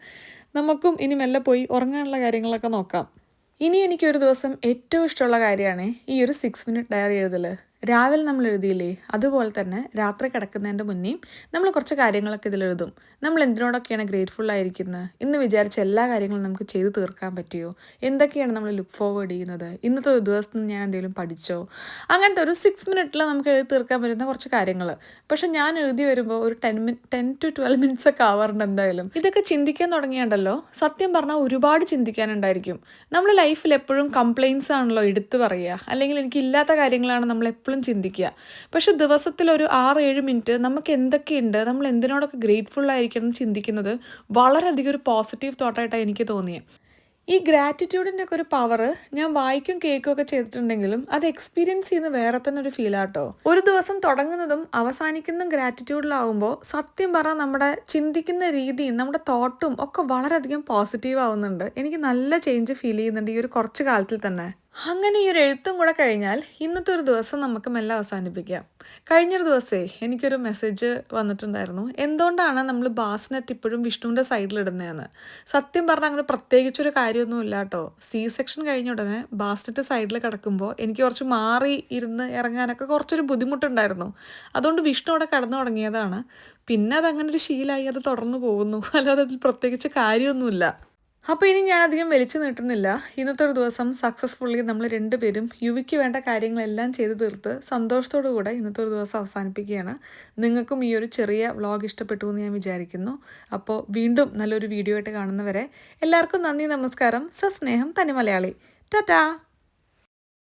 നമുക്കും ഇനി മെല്ലെ പോയി ഉറങ്ങാനുള്ള കാര്യങ്ങളൊക്കെ നോക്കാം. ഇനി എനിക്കൊരു ദിവസം ഏറ്റവും ഇഷ്ടമുള്ള കാര്യമാണ് ഈ ഒരു 6 മിനിറ്റ് ഡയറി എഴുതൽ. രാവിലെ നമ്മൾ എഴുതിയില്ലേ, അതുപോലെ തന്നെ രാത്രി കിടക്കുന്നതിൻ്റെ മുന്നേയും നമ്മൾ കുറച്ച് കാര്യങ്ങളൊക്കെ ഇതിലെഴുതും. നമ്മൾ എന്തിനോടൊക്കെയാണ് ഗ്രേറ്റ്ഫുൾ ആയിരിക്കുന്നത്, ഇന്ന് വിചാരിച്ച എല്ലാ കാര്യങ്ങളും നമുക്ക് ചെയ്ത് തീർക്കാൻ പറ്റിയോ, എന്തൊക്കെയാണ് നമ്മൾ ലുക്ക് ഫോർവേഡ് ചെയ്യുന്നത്, ഇന്നത്തെ ഒരു ദിവസം ഞാൻ എന്തെങ്കിലും പഠിച്ചോ, അങ്ങനത്തെ ഒരു 6 മിനിറ്റിൽ നമുക്ക് എഴുതി തീർക്കാൻ പറ്റുന്ന കുറച്ച് കാര്യങ്ങൾ. പക്ഷെ ഞാൻ എഴുതി വരുമ്പോൾ ഒരു 10 to 12 മിനിറ്റ്സ് ഒക്കെ ആവാറുണ്ട് എന്തായാലും. ഇതൊക്കെ ചിന്തിക്കാൻ തുടങ്ങിയാണ്ടല്ലോ, സത്യം പറഞ്ഞാൽ ഒരുപാട് ചിന്തിക്കാനുണ്ടായിരിക്കും. നമ്മൾ ലൈഫിൽ എപ്പോഴും കംപ്ലയിൻസ് ആണല്ലോ എടുത്തു പറയുക, അല്ലെങ്കിൽ എനിക്കില്ലാത്ത കാര്യങ്ങളാണ് നമ്മൾ എപ്പോഴും ചിന്തിക്കുക. പക്ഷെ ദിവസത്തിൽ ഒരു 6-7 മിനിറ്റ് നമുക്ക് എന്തൊക്കെയുണ്ട്, നമ്മൾ എന്തിനോടൊക്കെ ഗ്രേറ്റ്ഫുൾ ആയിരിക്കണം ചിന്തിക്കുന്നത് വളരെയധികം ഒരു പോസിറ്റീവ് തോട്ടായിട്ടാണ് എനിക്ക് തോന്നിയത്. ഈ ഗ്രാറ്റിറ്റ്യൂഡിൻ്റെ ഒക്കെ ഒരു പവർ ഞാൻ വായിക്കും കേൾക്കും ഒക്കെ ചെയ്തിട്ടുണ്ടെങ്കിലും അത് എക്സ്പീരിയൻസ് ചെയ്യുന്ന വേറെ തന്നെ ഒരു ഫീലാട്ടോ. ഒരു ദിവസം തുടങ്ങുന്നതും അവസാനിക്കുന്നതും ഗ്രാറ്റിറ്റ്യൂഡിലാവുമ്പോൾ സത്യം പറഞ്ഞാൽ നമ്മുടെ ചിന്തിക്കുന്ന രീതിയും നമ്മുടെ തോട്ടും ഒക്കെ വളരെയധികം പോസിറ്റീവ് ആവുന്നുണ്ട്. എനിക്ക് നല്ല ചേഞ്ച് ഫീൽ ചെയ്യുന്നുണ്ട് ഈ ഒരു കുറച്ച് കാലത്തിൽ തന്നെ. അങ്ങനെ ഈ ഒരു എഴുത്തും കൂടെ കഴിഞ്ഞാൽ ഇന്നത്തെ ഒരു ദിവസം നമുക്ക് മെല്ലെ അവസാനിപ്പിക്കാം. കഴിഞ്ഞൊരു ദിവസമേ എനിക്കൊരു മെസ്സേജ് വന്നിട്ടുണ്ടായിരുന്നു, എന്തുകൊണ്ടാണ് നമ്മൾ ബാസ്നെറ്റ് ഇപ്പോഴും വിഷ്ണുവിൻ്റെ സൈഡിലിടുന്നതെന്ന്. സത്യം പറഞ്ഞാൽ അങ്ങനെ പ്രത്യേകിച്ചൊരു കാര്യമൊന്നുമില്ല കേട്ടോ. C-സെക്ഷൻ കഴിഞ്ഞ ഉടനെ ബാസ്നെറ്റ് സൈഡിൽ കിടക്കുമ്പോൾ എനിക്ക് കുറച്ച് മാറി ഇരുന്ന് ഇറങ്ങാനൊക്കെ കുറച്ചൊരു ബുദ്ധിമുട്ടുണ്ടായിരുന്നു. അതുകൊണ്ട് വിഷ്ണു അവിടെ കിടന്നു തുടങ്ങിയതാണ്. പിന്നെ അതങ്ങനെ ഒരു ശീലമായി, അത് തുടർന്ന് പോകുന്നു. അല്ലാതെ അതിൽ പ്രത്യേകിച്ച് കാര്യമൊന്നുമില്ല. അപ്പോൾ ഇനി ഞാൻ അധികം വലിച്ചു നീട്ടുന്നില്ല. ഇന്നത്തെ ഒരു ദിവസം സക്സസ്ഫുള്ളി നമ്മൾ രണ്ടുപേരും യുവിക്ക് വേണ്ട കാര്യങ്ങളെല്ലാം ചെയ്ത് തീർത്ത് സന്തോഷത്തോടു കൂടെ ഇന്നത്തെ ഒരു ദിവസം അവസാനിപ്പിക്കുകയാണ്. നിങ്ങൾക്കും ഈ ഒരു ചെറിയ വ്ളോഗ് ഇഷ്ടപ്പെട്ടു എന്ന് ഞാൻ വിചാരിക്കുന്നു. അപ്പോൾ വീണ്ടും നല്ലൊരു വീഡിയോ ആയിട്ട് കാണുന്നവരെ എല്ലാവർക്കും നന്ദി, നമസ്കാരം, സസ്നേഹം, തനി മലയാളി. ടാറ്റാ.